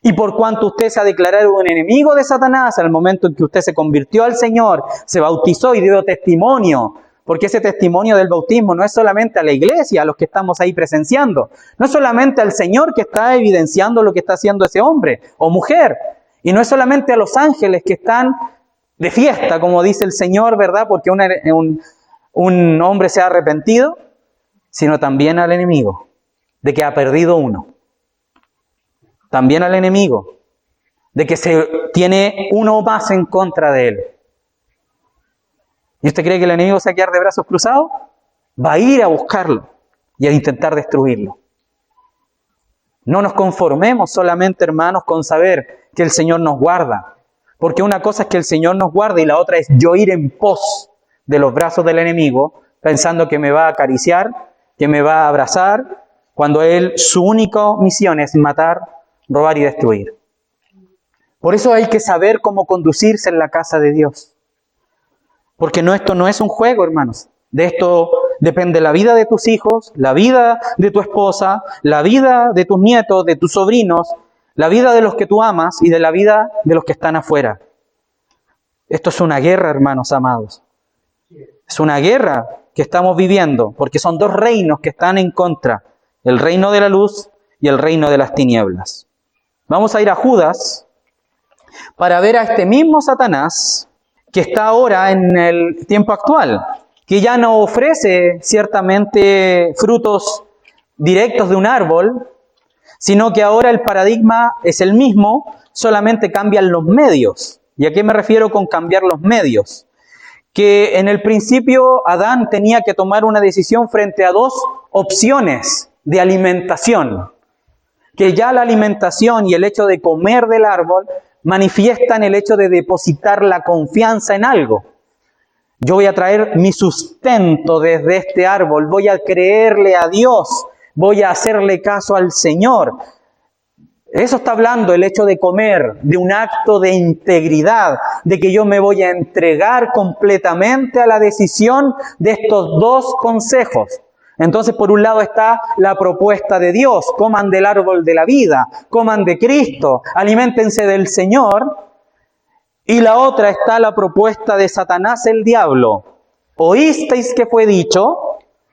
Y por cuanto usted se ha declarado un enemigo de Satanás al momento en que usted se convirtió al Señor, se bautizó y dio testimonio, porque ese testimonio del bautismo no es solamente a la iglesia, a los que estamos ahí presenciando. No es solamente al Señor que está evidenciando lo que está haciendo ese hombre o mujer. Y no es solamente a los ángeles que están de fiesta, como dice el Señor, ¿verdad? Porque un hombre se ha arrepentido, sino también al enemigo, de que ha perdido uno. También al enemigo, de que se tiene uno más en contra de él. ¿Y usted cree que el enemigo se va a quedar de brazos cruzados? Va a ir a buscarlo y a intentar destruirlo. No nos conformemos solamente, hermanos, con saber que el Señor nos guarda. Porque una cosa es que el Señor nos guarda y la otra es yo ir en pos de los brazos del enemigo, pensando que me va a acariciar, que me va a abrazar, cuando él, su única misión es matar, robar y destruir. Por eso hay que saber cómo conducirse en la casa de Dios. Porque esto no es un juego, hermanos. De esto depende la vida de tus hijos, la vida de tu esposa, la vida de tus nietos, de tus sobrinos, la vida de los que tú amas y de la vida de los que están afuera. Esto es una guerra, hermanos amados. Es una guerra que estamos viviendo, porque son dos reinos que están en contra. El reino de la luz y el reino de las tinieblas. Vamos a ir a Judas para ver a este mismo Satanás que está ahora en el tiempo actual, que ya no ofrece ciertamente frutos directos de un árbol, sino que ahora el paradigma es el mismo, solamente cambian los medios. ¿Y a qué me refiero con cambiar los medios? Que en el principio Adán tenía que tomar una decisión frente a dos opciones de alimentación. Que ya la alimentación y el hecho de comer del árbol manifiestan el hecho de depositar la confianza en algo. Yo voy a traer mi sustento desde este árbol, voy a creerle a Dios, voy a hacerle caso al Señor. Eso está hablando el hecho de comer, de un acto de integridad, de que yo me voy a entregar completamente a la decisión de estos dos consejos. Entonces, por un lado está la propuesta de Dios: coman del árbol de la vida, coman de Cristo, aliméntense del Señor. Y la otra está la propuesta de Satanás, el diablo. ¿Oísteis que fue dicho?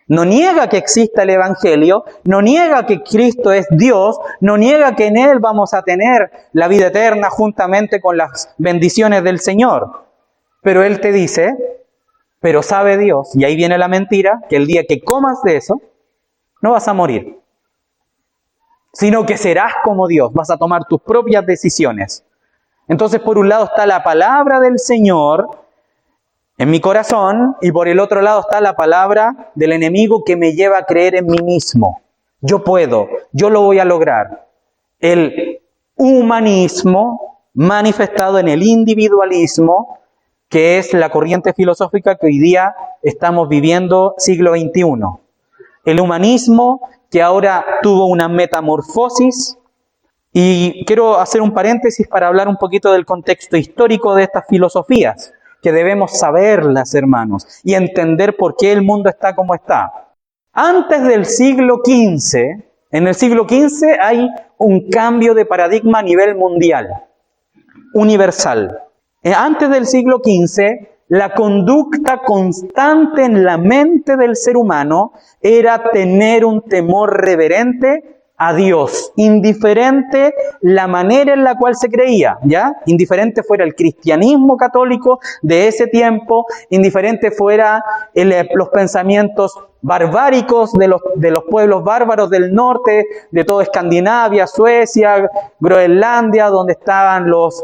No niega que exista el Evangelio, no niega que Cristo es Dios, no niega que en Él vamos a tener la vida eterna juntamente con las bendiciones del Señor. Pero Él te dice, pero sabe Dios, y ahí viene la mentira, que el día que comas de eso, no vas a morir, sino que serás como Dios, vas a tomar tus propias decisiones. Entonces, por un lado está la palabra del Señor en mi corazón, y por el otro lado está la palabra del enemigo que me lleva a creer en mí mismo. Yo puedo, yo lo voy a lograr. El humanismo manifestado en el individualismo, que es la corriente filosófica que hoy día estamos viviendo, siglo XXI. El humanismo que ahora tuvo una metamorfosis. Y quiero hacer un paréntesis para hablar un poquito del contexto histórico de estas filosofías, que debemos saberlas, hermanos, y entender por qué el mundo está como está. Antes del siglo XV, en el siglo XV hay un cambio de paradigma a nivel mundial, universal. Antes del siglo XV, la conducta constante en la mente del ser humano era tener un temor reverente a Dios, indiferente la manera en la cual se creía, ¿ya? Indiferente fuera el cristianismo católico de ese tiempo, indiferente fuera los pensamientos barbáricos de los pueblos bárbaros del norte, de toda Escandinavia, Suecia, Groenlandia, donde estaban los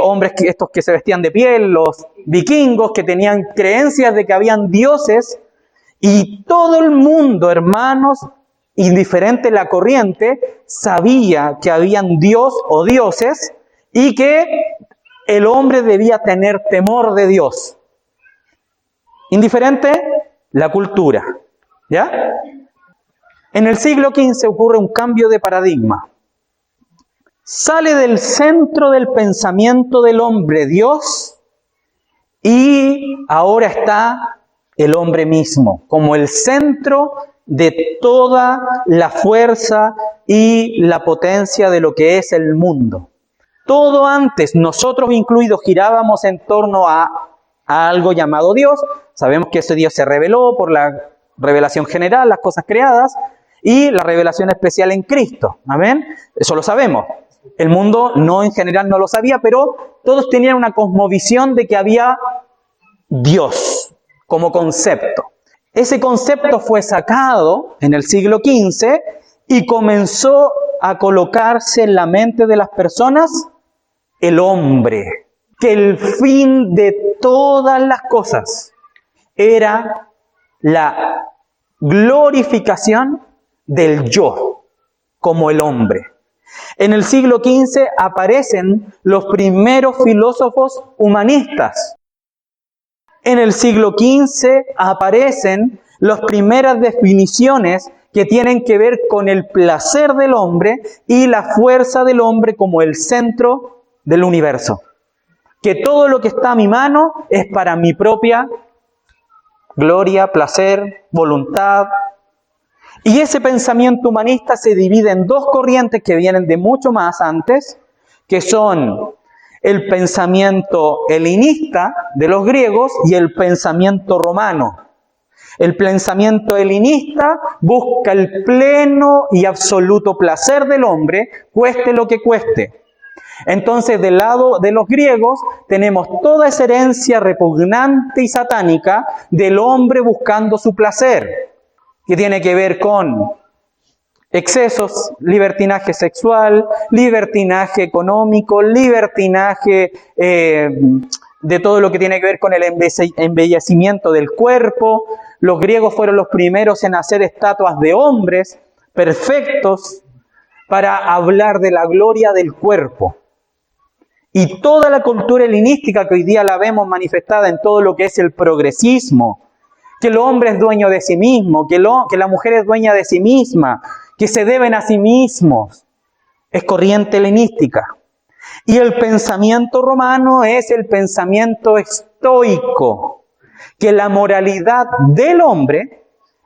hombres estos que se vestían de piel, los vikingos que tenían creencias de que habían dioses, y todo el mundo, hermanos, indiferente la corriente, sabía que habían Dios o dioses y que el hombre debía tener temor de Dios. Indiferente la cultura, ¿ya? En el siglo XV ocurre un cambio de paradigma. Sale del centro del pensamiento del hombre Dios, y ahora está el hombre mismo como el centro de toda la fuerza y la potencia de lo que es el mundo. Todo antes, nosotros incluidos, girábamos en torno a algo llamado Dios. Sabemos que ese Dios se reveló por la revelación general, las cosas creadas, y la revelación especial en Cristo. ¿Amén? Eso lo sabemos. El mundo no en general no lo sabía, pero todos tenían una cosmovisión de que había Dios como concepto. Ese concepto fue sacado en el siglo XV y comenzó a colocarse en la mente de las personas el hombre, que el fin de todas las cosas era la glorificación del yo como el hombre. En el siglo XV aparecen los primeros filósofos humanistas. En el siglo XV aparecen las primeras definiciones que tienen que ver con el placer del hombre y la fuerza del hombre como el centro del universo. Que todo lo que está a mi mano es para mi propia gloria, placer, voluntad. Y ese pensamiento humanista se divide en dos corrientes que vienen de mucho más antes, que son el pensamiento helenista de los griegos y el pensamiento romano. El pensamiento helenista busca el pleno y absoluto placer del hombre, cueste lo que cueste. Entonces, del lado de los griegos, tenemos toda esa herencia repugnante y satánica del hombre buscando su placer, que tiene que ver con excesos, libertinaje sexual, libertinaje económico, libertinaje de todo lo que tiene que ver con el embellecimiento del cuerpo. Los griegos fueron los primeros en hacer estatuas de hombres perfectos para hablar de la gloria del cuerpo. Y toda la cultura helenística que hoy día la vemos manifestada en todo lo que es el progresismo, que el hombre es dueño de sí mismo, que la mujer es dueña de sí misma, que se deben a sí mismos, es corriente helenística. Y el pensamiento romano es el pensamiento estoico, que la moralidad del hombre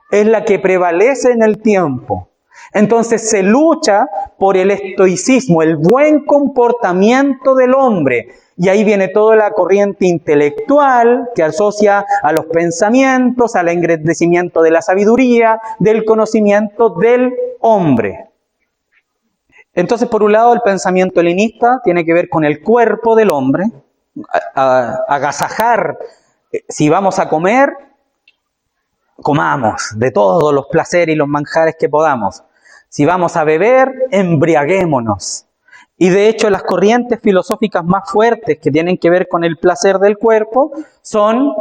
es la que prevalece en el tiempo. Entonces se lucha por el estoicismo, el buen comportamiento del hombre. Y ahí viene toda la corriente intelectual que asocia a los pensamientos, al engrandecimiento de la sabiduría, del conocimiento del hombre. Entonces, por un lado, el pensamiento helenista tiene que ver con el cuerpo del hombre, agasajar, si vamos a comer, comamos de todos los placeres y los manjares que podamos. Si vamos a beber, embriaguémonos. Y de hecho, las corrientes filosóficas más fuertes que tienen que ver con el placer del cuerpo son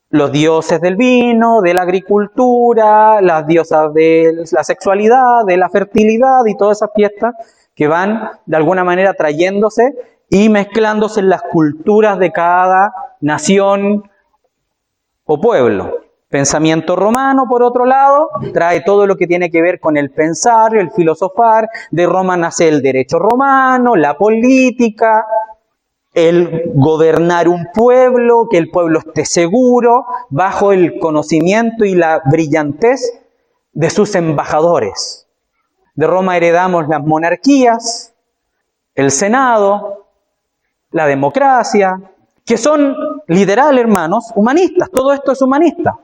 los dioses del vino, de la agricultura, las diosas de la sexualidad, de la fertilidad y todas esas fiestas que van de alguna manera trayéndose y mezclándose en las culturas de cada nación o pueblo. Pensamiento romano, por otro lado, trae todo lo que tiene que ver con el pensar, el filosofar. De Roma nace el derecho romano, la política, el gobernar un pueblo, que el pueblo esté seguro, bajo el conocimiento y la brillantez de sus embajadores. De Roma heredamos las monarquías, el Senado, la democracia, que son literal, hermanos, humanistas. Todo esto es humanista.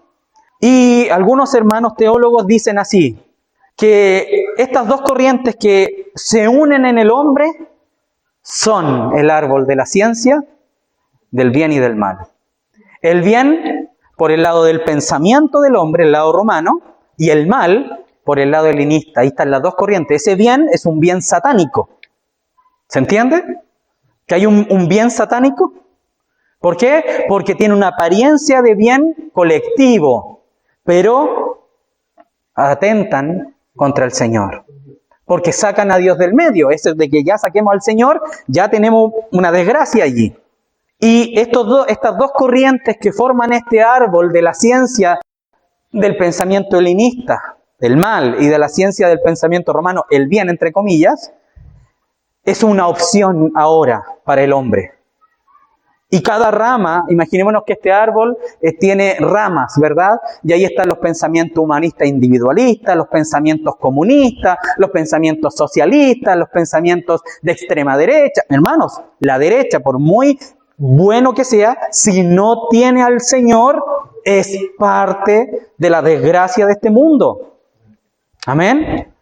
Y algunos hermanos teólogos dicen así, que estas dos corrientes que se unen en el hombre son el árbol de la ciencia, del bien y del mal. El bien por el lado del pensamiento del hombre, el lado romano, y el mal por el lado helenista. Ahí están las dos corrientes. Ese bien es un bien satánico. ¿Se entiende? Que hay un bien satánico. ¿Por qué? Porque tiene una apariencia de bien colectivo, pero atentan contra el Señor. Porque sacan a Dios del medio. Eso de que ya saquemos al Señor, ya tenemos una desgracia allí. Y estas dos corrientes que forman este árbol de la ciencia del pensamiento helenista, del mal, y de la ciencia del pensamiento romano, el bien, entre comillas, es una opción ahora para el hombre. Y cada rama, imaginémonos que este árbol tiene ramas, ¿verdad? Y ahí están los pensamientos humanistas individualistas, los pensamientos comunistas, los pensamientos socialistas, los pensamientos de extrema derecha. Hermanos, la derecha, por muy bueno que sea, si no tiene al Señor, es parte de la desgracia de este mundo. Amén.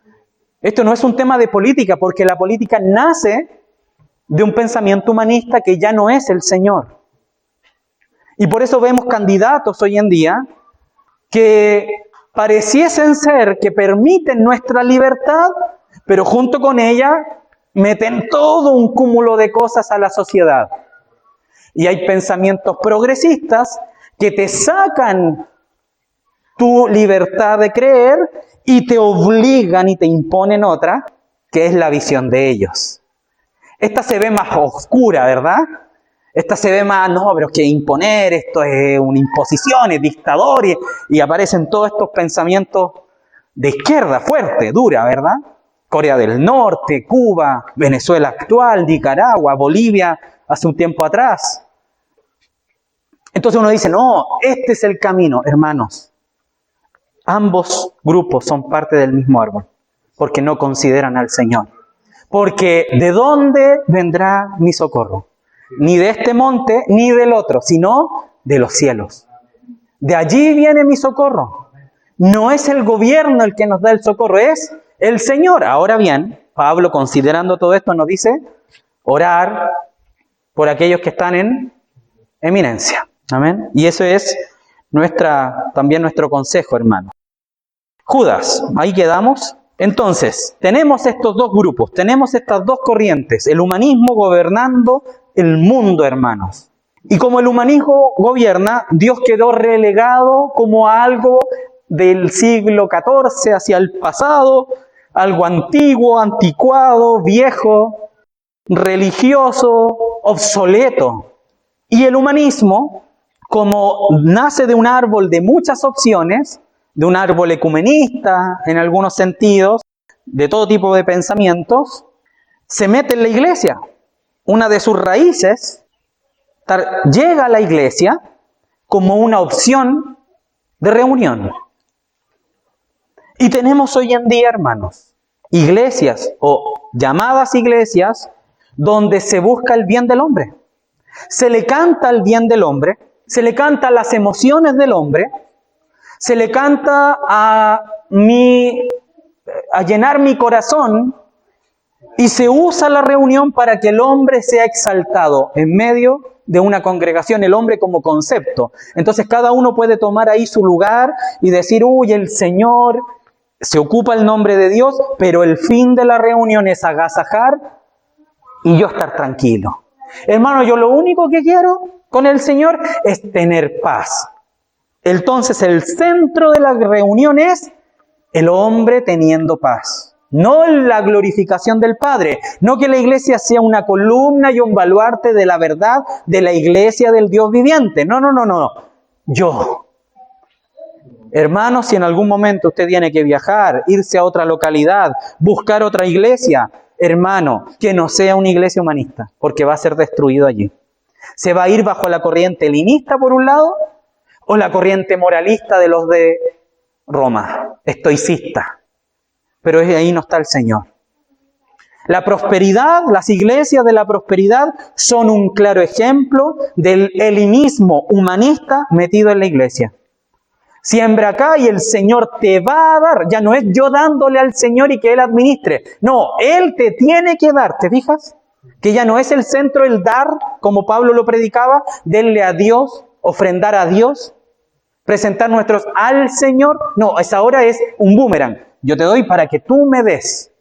Esto no es un tema de política, porque la política nace de un pensamiento humanista que ya no es el Señor. Y por eso vemos candidatos hoy en día que pareciesen ser que permiten nuestra libertad, pero junto con ella meten todo un cúmulo de cosas a la sociedad. Y hay pensamientos progresistas que te sacan tu libertad de creer y te obligan y te imponen otra, que es la visión de ellos. Esta se ve más oscura, ¿verdad? Esta se ve más, no, pero es que imponer, esto es una imposición, es dictador, y aparecen todos estos pensamientos de izquierda fuerte, dura, ¿verdad? Corea del Norte, Cuba, Venezuela actual, Nicaragua, Bolivia, hace un tiempo atrás. Entonces uno dice, no, este es el camino, hermanos. Ambos grupos son parte del mismo árbol, porque no consideran al Señor. Porque ¿de dónde vendrá mi socorro? Ni de este monte, ni del otro, sino de los cielos. De allí viene mi socorro. No es el gobierno el que nos da el socorro, es el Señor. Ahora bien, Pablo, considerando todo esto, nos dice orar por aquellos que están en eminencia. Amén. Y eso es también nuestro consejo, hermano. Judas, ahí quedamos. Entonces, tenemos estos dos grupos, tenemos estas dos corrientes, el humanismo gobernando el mundo, hermanos. Y como el humanismo gobierna, Dios quedó relegado como algo del siglo XIV hacia el pasado, algo antiguo, anticuado, viejo, religioso, obsoleto. Y el humanismo, como nace de un árbol de muchas opciones, de un árbol ecumenista en algunos sentidos, de todo tipo de pensamientos, se mete en la iglesia. Una de sus raíces llega a la iglesia como una opción de reunión. Y tenemos hoy en día, hermanos, iglesias o llamadas iglesias donde se busca el bien del hombre. Se le canta el bien del hombre, se le canta las emociones del hombre, se le canta a llenar mi corazón, y se usa la reunión para que el hombre sea exaltado en medio de una congregación, el hombre como concepto. Entonces cada uno puede tomar ahí su lugar y decir, uy, el Señor, se ocupa el nombre de Dios, pero el fin de la reunión es agasajar y yo estar tranquilo. Hermano, yo lo único que quiero con el Señor es tener paz. Entonces el centro de la reunión es el hombre teniendo paz. No la glorificación del Padre, no que la iglesia sea una columna y un baluarte de la verdad de la iglesia del Dios viviente. No. Yo. Hermano, si en algún momento usted tiene que viajar, irse a otra localidad, buscar otra iglesia, hermano, que no sea una iglesia humanista, porque va a ser destruido allí. Se va a ir bajo la corriente helenista por un lado, o la corriente moralista de los de Roma, estoicista. Pero ahí no está el Señor. La prosperidad, las iglesias de la prosperidad son un claro ejemplo del helenismo humanista metido en la iglesia. Siembra acá y el Señor te va a dar. Ya no es yo dándole al Señor y que Él administre. No, Él te tiene que dar. ¿Te fijas? Que ya no es el centro el dar, como Pablo lo predicaba, denle a Dios, ofrendar a Dios, presentar nuestros al Señor. No, esa ahora es un boomerang. Yo te doy para que tú me des.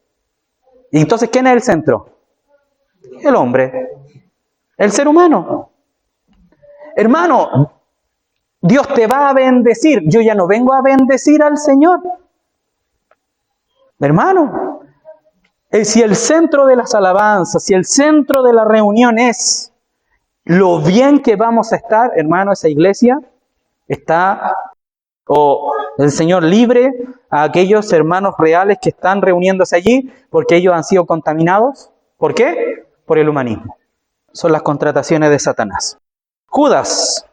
¿Y entonces quién es el centro? El hombre. El ser humano. Hermano, Dios te va a bendecir. Yo ya no vengo a bendecir al Señor. Hermano, si el centro de las alabanzas, si el centro de la reunión es lo bien que vamos a estar, hermano, esa iglesia está, o el Señor libre a aquellos hermanos reales que están reuniéndose allí porque ellos han sido contaminados. ¿Por qué? Por el humanismo. Son las contrataciones de Satanás. Judas.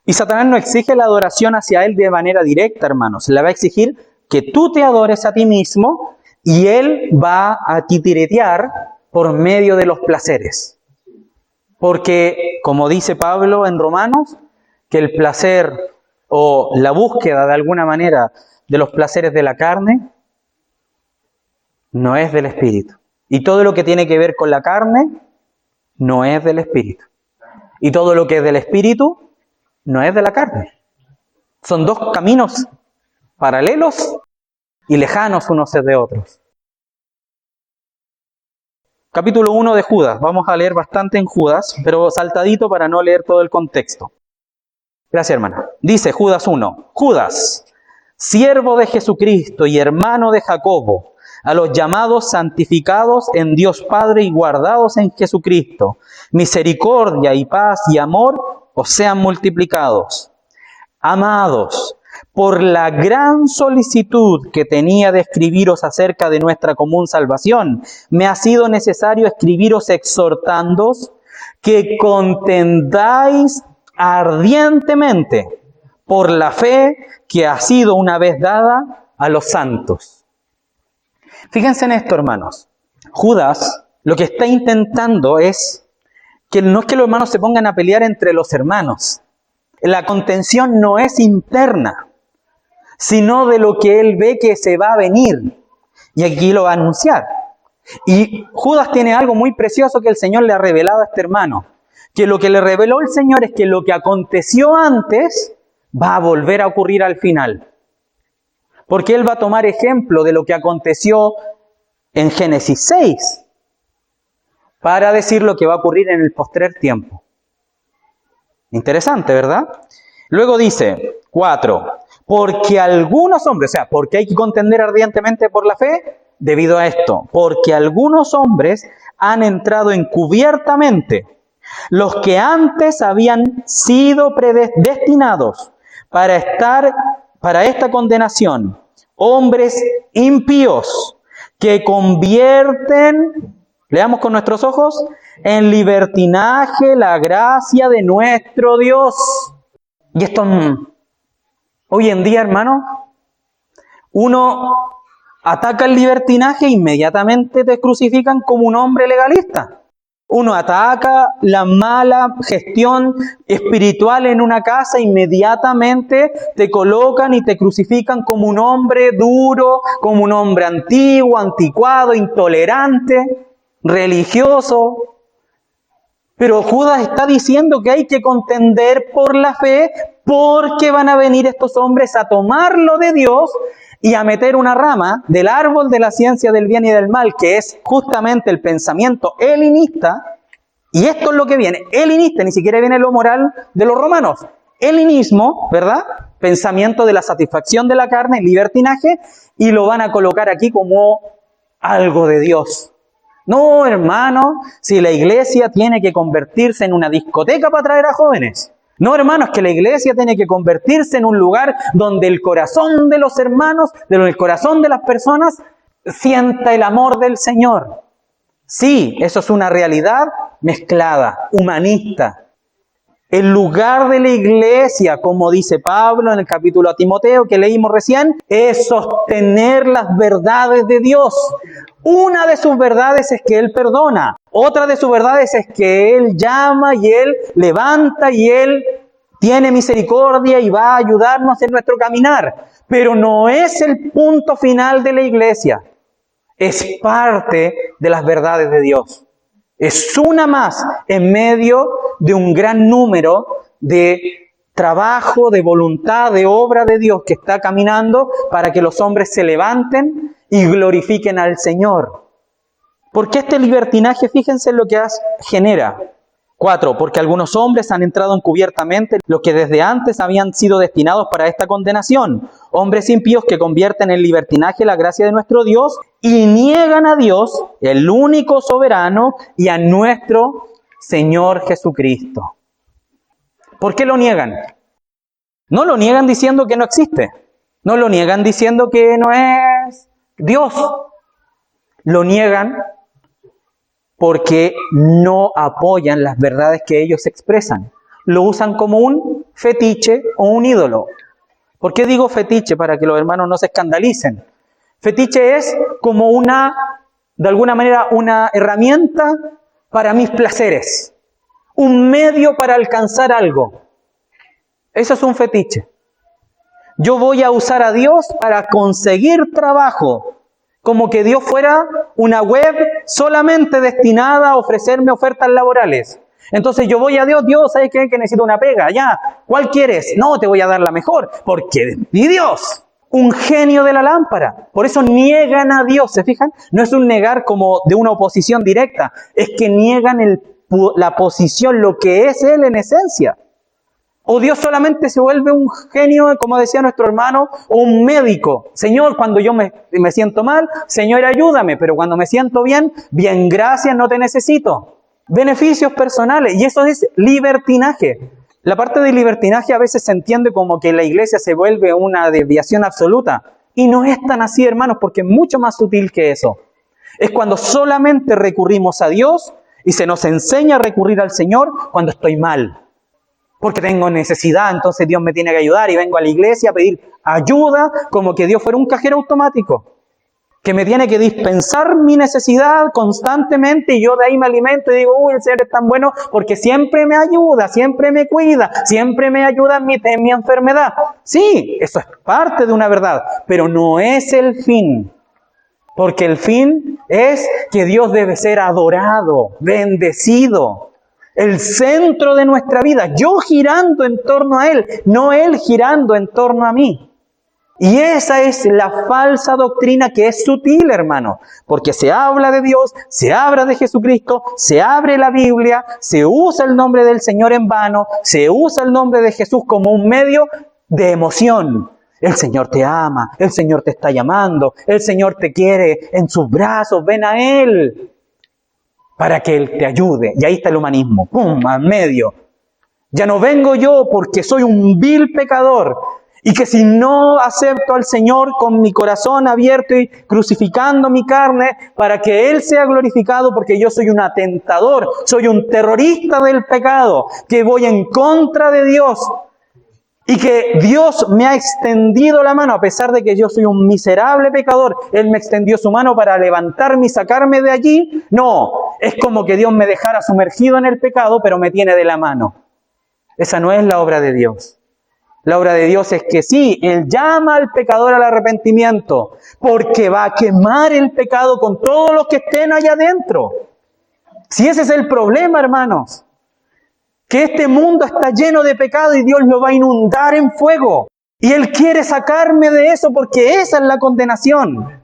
Y Satanás no exige la adoración hacia él de manera directa, hermanos. Le va a exigir que tú te adores a ti mismo y él va a titiretear por medio de los placeres. Porque, como dice Pablo en Romanos, que el placer o la búsqueda de alguna manera de los placeres de la carne no es del Espíritu. Y todo lo que tiene que ver con la carne no es del Espíritu. Y todo lo que es del Espíritu no es de la carne. Son dos caminos paralelos y lejanos unos de otros. Capítulo 1 de Judas. Vamos a leer bastante en Judas, pero saltadito para no leer todo el contexto. Gracias, hermana. Dice Judas 1. Judas, siervo de Jesucristo y hermano de Jacobo, a los llamados santificados en Dios Padre y guardados en Jesucristo, misericordia y paz y amor os sean multiplicados. Amados, por la gran solicitud que tenía de escribiros acerca de nuestra común salvación, me ha sido necesario escribiros exhortándoos que contendáis ardientemente por la fe que ha sido una vez dada a los santos. Fíjense en esto, hermanos. Judas lo que está intentando es que no es que los hermanos se pongan a pelear entre los hermanos. La contención no es interna, sino de lo que él ve que se va a venir. Y aquí lo va a anunciar. Y Judas tiene algo muy precioso que el Señor le ha revelado a este hermano. Que lo que le reveló el Señor es que lo que aconteció antes va a volver a ocurrir al final. Porque él va a tomar ejemplo de lo que aconteció en Génesis 6 para decir lo que va a ocurrir en el postrer tiempo. Interesante, ¿verdad? Luego dice, 4, porque algunos hombres, o sea, porque hay que contender ardientemente por la fe, debido a esto, porque algunos hombres han entrado encubiertamente, los que antes habían sido predestinados para esta condenación, hombres impíos que convierten, leamos con nuestros ojos, en libertinaje la gracia de nuestro Dios. Y esto, hoy en día, hermano, uno ataca el libertinaje e inmediatamente te crucifican como un hombre legalista. Uno ataca la mala gestión espiritual en una casa, inmediatamente te colocan y te crucifican como un hombre duro, como un hombre antiguo, anticuado, intolerante, religioso. Pero Judas está diciendo que hay que contender por la fe porque van a venir estos hombres a tomarlo de Dios y a meter una rama del árbol de la ciencia del bien y del mal, que es justamente el pensamiento helenista. Y esto es lo que viene, helenista, ni siquiera viene lo moral de los romanos. Helenismo, ¿verdad? Pensamiento de la satisfacción de la carne, libertinaje, y lo van a colocar aquí como algo de Dios. No, hermano, si la iglesia tiene que convertirse en una discoteca para atraer a jóvenes. No, hermano, es que la iglesia tiene que convertirse en un lugar donde el corazón de los hermanos, el corazón de las personas, sienta el amor del Señor. Sí, eso es una realidad mezclada, humanista. El lugar de la iglesia, como dice Pablo en el capítulo a Timoteo que leímos recién, es sostener las verdades de Dios. Una de sus verdades es que Él perdona. Otra de sus verdades es que Él llama y Él levanta y Él tiene misericordia y va a ayudarnos en nuestro caminar. Pero no es el punto final de la iglesia. Es parte de las verdades de Dios. Es una más en medio de un gran número de trabajo, de voluntad, de obra de Dios que está caminando para que los hombres se levanten y glorifiquen al Señor. Porque este libertinaje, fíjense en lo que genera. 4, porque algunos hombres han entrado encubiertamente, los que desde antes habían sido destinados para esta condenación. Hombres impíos que convierten en libertinaje la gracia de nuestro Dios y niegan a Dios, el único soberano, y a nuestro Señor Jesucristo. ¿Por qué lo niegan? No lo niegan diciendo que no existe. No lo niegan diciendo que no es Dios. Lo niegan porque no apoyan las verdades que ellos expresan. Lo usan como un fetiche o un ídolo. ¿Por qué digo fetiche? Para que los hermanos no se escandalicen. Fetiche es como de alguna manera, una herramienta para mis placeres. Un medio para alcanzar algo. Eso es un fetiche. Yo voy a usar a Dios para conseguir trabajo. Como que Dios fuera una web solamente destinada a ofrecerme ofertas laborales. Entonces yo voy a Dios, ¿sabes qué? Que necesito una pega, ya. ¿Cuál quieres? No, te voy a dar la mejor, porque es mi Dios. Un genio de la lámpara. Por eso niegan a Dios, ¿se fijan? No es un negar como de una oposición directa, es que niegan la posición, lo que es Él en esencia. O Dios solamente se vuelve un genio, como decía nuestro hermano, o un médico. Señor, cuando yo me siento mal, Señor, ayúdame. Pero cuando me siento bien, bien, gracias, no te necesito. Beneficios personales. Y eso es libertinaje. La parte de libertinaje a veces se entiende como que la iglesia se vuelve una desviación absoluta. Y no es tan así, hermanos, porque es mucho más sutil que eso. Es cuando solamente recurrimos a Dios y se nos enseña a recurrir al Señor cuando estoy mal. Porque tengo necesidad, entonces Dios me tiene que ayudar y vengo a la iglesia a pedir ayuda como que Dios fuera un cajero automático. Que me tiene que dispensar mi necesidad constantemente y yo de ahí me alimento y digo, uy, el Señor es tan bueno porque siempre me ayuda, siempre me cuida, siempre me ayuda en mi enfermedad. Sí, eso es parte de una verdad, pero no es el fin. Porque el fin es que Dios debe ser adorado, bendecido. El centro de nuestra vida, yo girando en torno a Él, no Él girando en torno a mí. Y esa es la falsa doctrina que es sutil, hermano, porque se habla de Dios, se habla de Jesucristo, se abre la Biblia, se usa el nombre del Señor en vano, se usa el nombre de Jesús como un medio de emoción. El Señor te ama, el Señor te está llamando, el Señor te quiere en sus brazos, ven a Él para que Él te ayude. Y ahí está el humanismo, ¡pum!, al medio. Ya no vengo yo porque soy un vil pecador. Y que si no acepto al Señor con mi corazón abierto y crucificando mi carne para que Él sea glorificado, porque yo soy un atentador, soy un terrorista del pecado, que voy en contra de Dios y que Dios me ha extendido la mano, a pesar de que yo soy un miserable pecador, Él me extendió su mano para levantarme y sacarme de allí. No, es como que Dios me dejara sumergido en el pecado, pero me tiene de la mano. Esa no es la obra de Dios. La obra de Dios es que sí, Él llama al pecador al arrepentimiento, porque va a quemar el pecado con todos los que estén allá adentro. Si ese es el problema, hermanos, que este mundo está lleno de pecado y Dios lo va a inundar en fuego. Y Él quiere sacarme de eso porque esa es la condenación.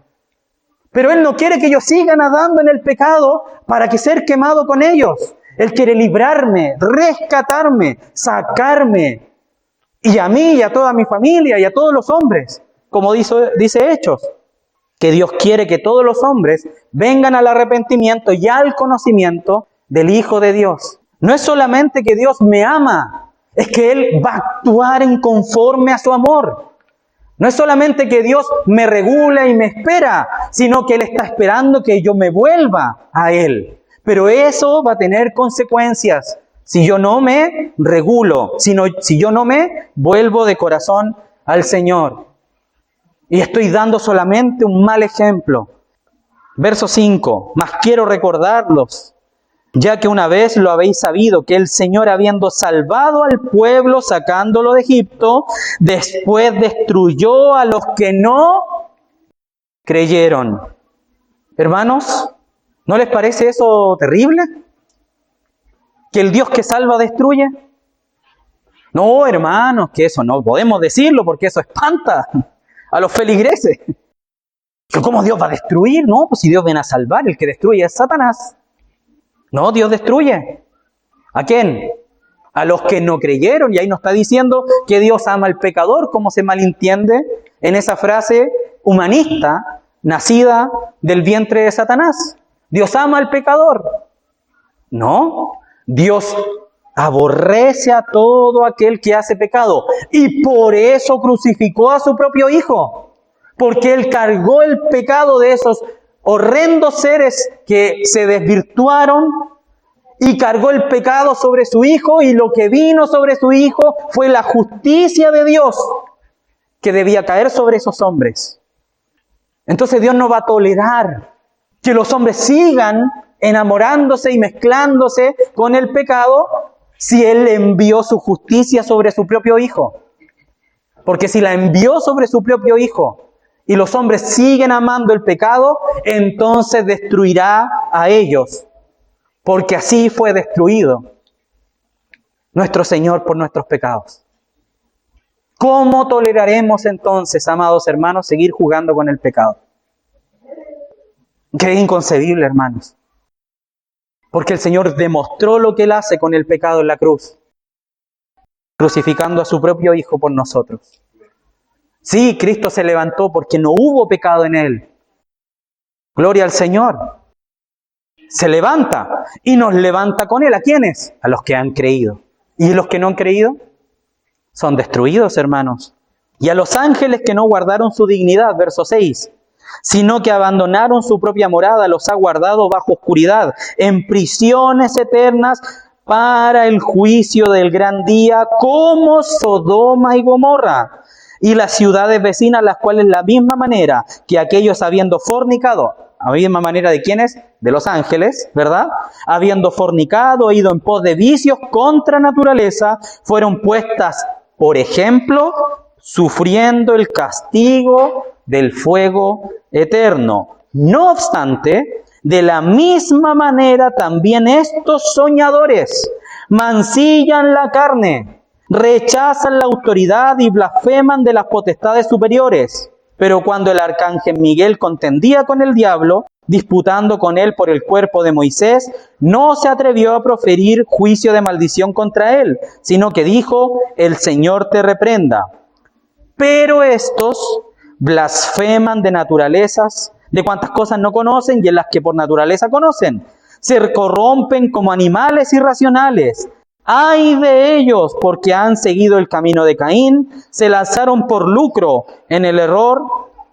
Pero Él no quiere que yo siga nadando en el pecado para que ser quemado con ellos. Él quiere librarme, rescatarme, sacarme. Y a mí y a toda mi familia y a todos los hombres, como dice Hechos, que Dios quiere que todos los hombres vengan al arrepentimiento y al conocimiento del Hijo de Dios. No es solamente que Dios me ama, es que Él va a actuar en conforme a su amor. No es solamente que Dios me regula y me espera, sino que Él está esperando que yo me vuelva a Él. Pero eso va a tener consecuencias. Si yo no me regulo, si yo no me vuelvo de corazón al Señor. Y estoy dando solamente un mal ejemplo. Verso 5. Mas quiero recordarlos, ya que una vez lo habéis sabido, que el Señor, habiendo salvado al pueblo, sacándolo de Egipto, después destruyó a los que no creyeron. Hermanos, ¿no les parece eso terrible? ¿Que el Dios que salva destruye? No, hermanos, que eso no podemos decirlo porque eso espanta a los feligreses. ¿Cómo Dios va a destruir? No, pues si Dios viene a salvar, el que destruye es Satanás. No, Dios destruye. ¿A quién? A los que no creyeron. Y ahí nos está diciendo que Dios ama al pecador, como se malentiende en esa frase humanista nacida del vientre de Satanás. Dios ama al pecador. No, Dios aborrece a todo aquel que hace pecado y por eso crucificó a su propio Hijo, porque Él cargó el pecado de esos horrendos seres que se desvirtuaron y cargó el pecado sobre su Hijo, y lo que vino sobre su Hijo fue la justicia de Dios que debía caer sobre esos hombres. Entonces Dios no va a tolerar que los hombres sigan enamorándose y mezclándose con el pecado si Él envió su justicia sobre su propio Hijo. Porque si la envió sobre su propio Hijo y los hombres siguen amando el pecado, entonces destruirá a ellos. Porque así fue destruido nuestro Señor por nuestros pecados. ¿Cómo toleraremos entonces, amados hermanos, seguir jugando con el pecado? Que es inconcebible, hermanos. Porque el Señor demostró lo que Él hace con el pecado en la cruz, crucificando a su propio Hijo por nosotros. Sí, Cristo se levantó porque no hubo pecado en Él. Gloria al Señor. Se levanta y nos levanta con Él. ¿A quiénes? A los que han creído. ¿Y los que no han creído? Son destruidos, hermanos. Y a los ángeles que no guardaron su dignidad, verso 6, sino que abandonaron su propia morada, los ha guardado bajo oscuridad, en prisiones eternas para el juicio del gran día, como Sodoma y Gomorra, y las ciudades vecinas, las cuales la misma manera que aquellos habiendo fornicado, la misma manera de quienes, de los ángeles, ¿verdad? Habiendo fornicado, ido en pos de vicios contra naturaleza, fueron puestas, por ejemplo, sufriendo el castigo del fuego eterno. No obstante, de la misma manera también estos soñadores mancillan la carne, rechazan la autoridad y blasfeman de las potestades superiores. Pero cuando el arcángel Miguel contendía con el diablo, disputando con él por el cuerpo de Moisés, no se atrevió a proferir juicio de maldición contra él, sino que dijo: el Señor te reprenda. Pero estos blasfeman de naturalezas, de cuantas cosas no conocen y en las que por naturaleza conocen. Se corrompen como animales irracionales. ¡Ay de ellos! Porque han seguido el camino de Caín, se lanzaron por lucro en el error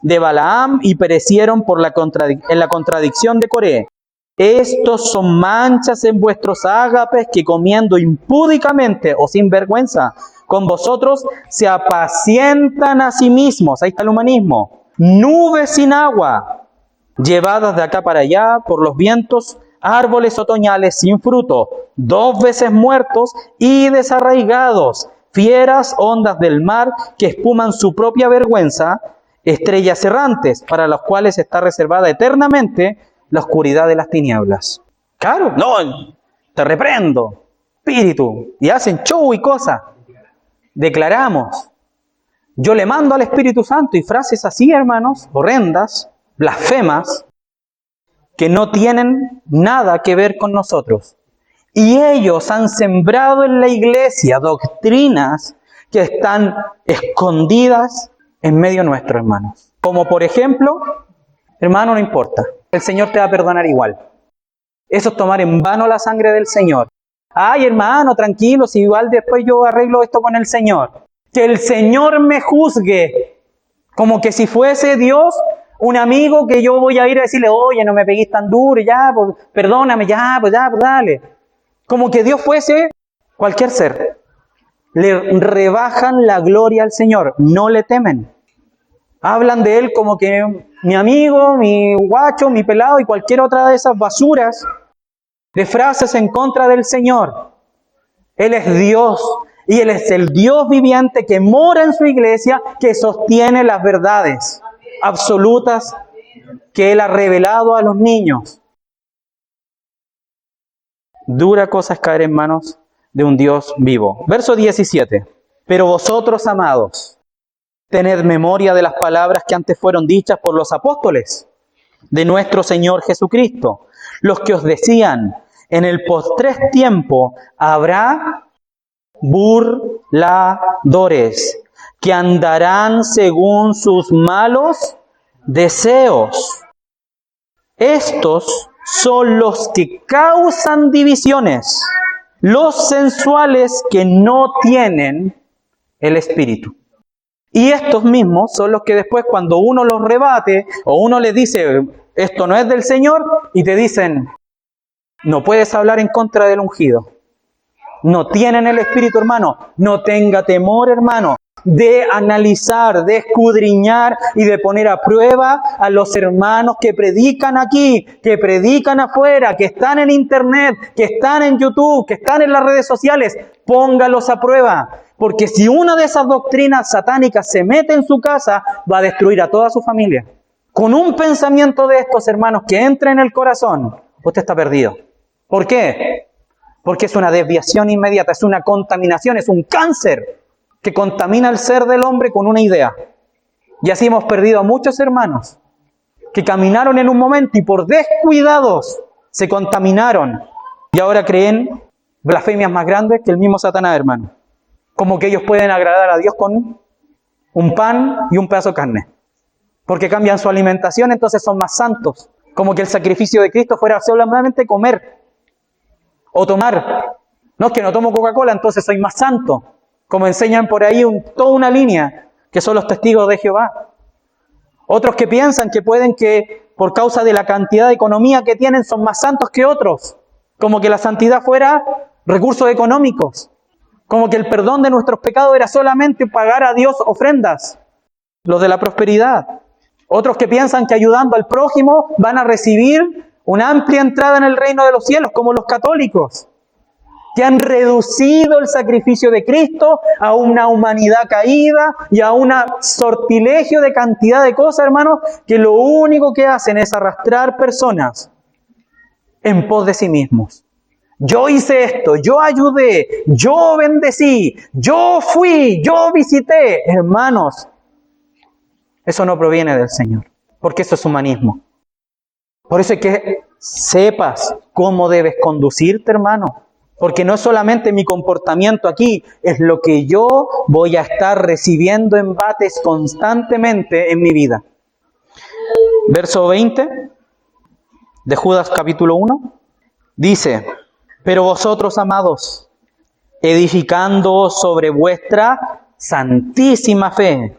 de Balaam y perecieron en la contradicción de Coré. Estos son manchas en vuestros ágapes que comiendo impúdicamente o sin vergüenza con vosotros se apacientan a sí mismos. Ahí está el humanismo. Nubes sin agua, llevadas de acá para allá por los vientos, árboles otoñales sin fruto, 2 veces muertos y desarraigados, fieras ondas del mar que espuman su propia vergüenza, estrellas errantes para las cuales está reservada eternamente la oscuridad de las tinieblas. Claro, no, te reprendo, espíritu, y hacen show y cosas. Declaramos, yo le mando al Espíritu Santo, y frases así, hermanos, horrendas, blasfemas, que no tienen nada que ver con nosotros. Y ellos han sembrado en la iglesia doctrinas que están escondidas en medio nuestro, hermanos. Como por ejemplo, hermano, no importa, el Señor te va a perdonar igual. Eso es tomar en vano la sangre del Señor. Ay, hermano, tranquilo, si igual después yo arreglo esto con el Señor. Que el Señor me juzgue, como que si fuese Dios un amigo que yo voy a ir a decirle: oye, no me pegues tan duro, ya, pues, perdóname, pues dale. Como que Dios fuese cualquier ser. Le rebajan la gloria al Señor, no le temen. Hablan de Él como que mi amigo, mi guacho, mi pelado y cualquier otra de esas basuras de frases en contra del Señor. Él es Dios y Él es el Dios viviente que mora en su iglesia, que sostiene las verdades absolutas que Él ha revelado a los niños. Dura cosa es caer en manos de un Dios vivo. Verso 17. Pero vosotros, amados, tened memoria de las palabras que antes fueron dichas por los apóstoles de nuestro Señor Jesucristo, los que os decían: en el postrer tiempo habrá burladores que andarán según sus malos deseos. Estos son los que causan divisiones, los sensuales que no tienen el Espíritu. Y estos mismos son los que después, cuando uno los rebate o uno les dice: esto no es del Señor, y te dicen: no puedes hablar en contra del ungido. No tienen el Espíritu, hermano. No tenga temor, hermano, de analizar, de escudriñar y de poner a prueba a los hermanos que predican aquí, que predican afuera, que están en internet, que están en YouTube, que están en las redes sociales. Póngalos a prueba, porque si una de esas doctrinas satánicas se mete en su casa, va a destruir a toda su familia. Con un pensamiento de estos, hermanos, que entre en el corazón, usted está perdido. ¿Por qué? Porque es una desviación inmediata, es una contaminación, es un cáncer que contamina el ser del hombre con una idea. Y así hemos perdido a muchos hermanos que caminaron en un momento y por descuidados se contaminaron y ahora creen blasfemias más grandes que el mismo Satanás, hermano. Como que ellos pueden agradar a Dios con un pan y un pedazo de carne. Porque cambian su alimentación, entonces son más santos. Como que el sacrificio de Cristo fuera solamente comer o tomar. No, es que no tomo Coca-Cola, entonces soy más santo. Como enseñan por ahí toda una línea, que son los testigos de Jehová. Otros que piensan que pueden que, por causa de la cantidad de economía que tienen, son más santos que otros. Como que la santidad fuera recursos económicos. Como que el perdón de nuestros pecados era solamente pagar a Dios ofrendas. Los de la prosperidad. Otros que piensan que ayudando al prójimo van a recibir una amplia entrada en el reino de los cielos, como los católicos, que han reducido el sacrificio de Cristo a una humanidad caída y a un sortilegio de cantidad de cosas, hermanos, que lo único que hacen es arrastrar personas en pos de sí mismos. Yo hice esto, yo ayudé, yo bendecí, yo fui, yo visité. Hermanos, eso no proviene del Señor, porque eso es humanismo. Por eso es que sepas cómo debes conducirte, hermano. Porque no es solamente mi comportamiento aquí, es lo que yo voy a estar recibiendo embates constantemente en mi vida. Verso 20 de Judas capítulo 1 dice: pero vosotros, amados, edificándoos sobre vuestra santísima fe,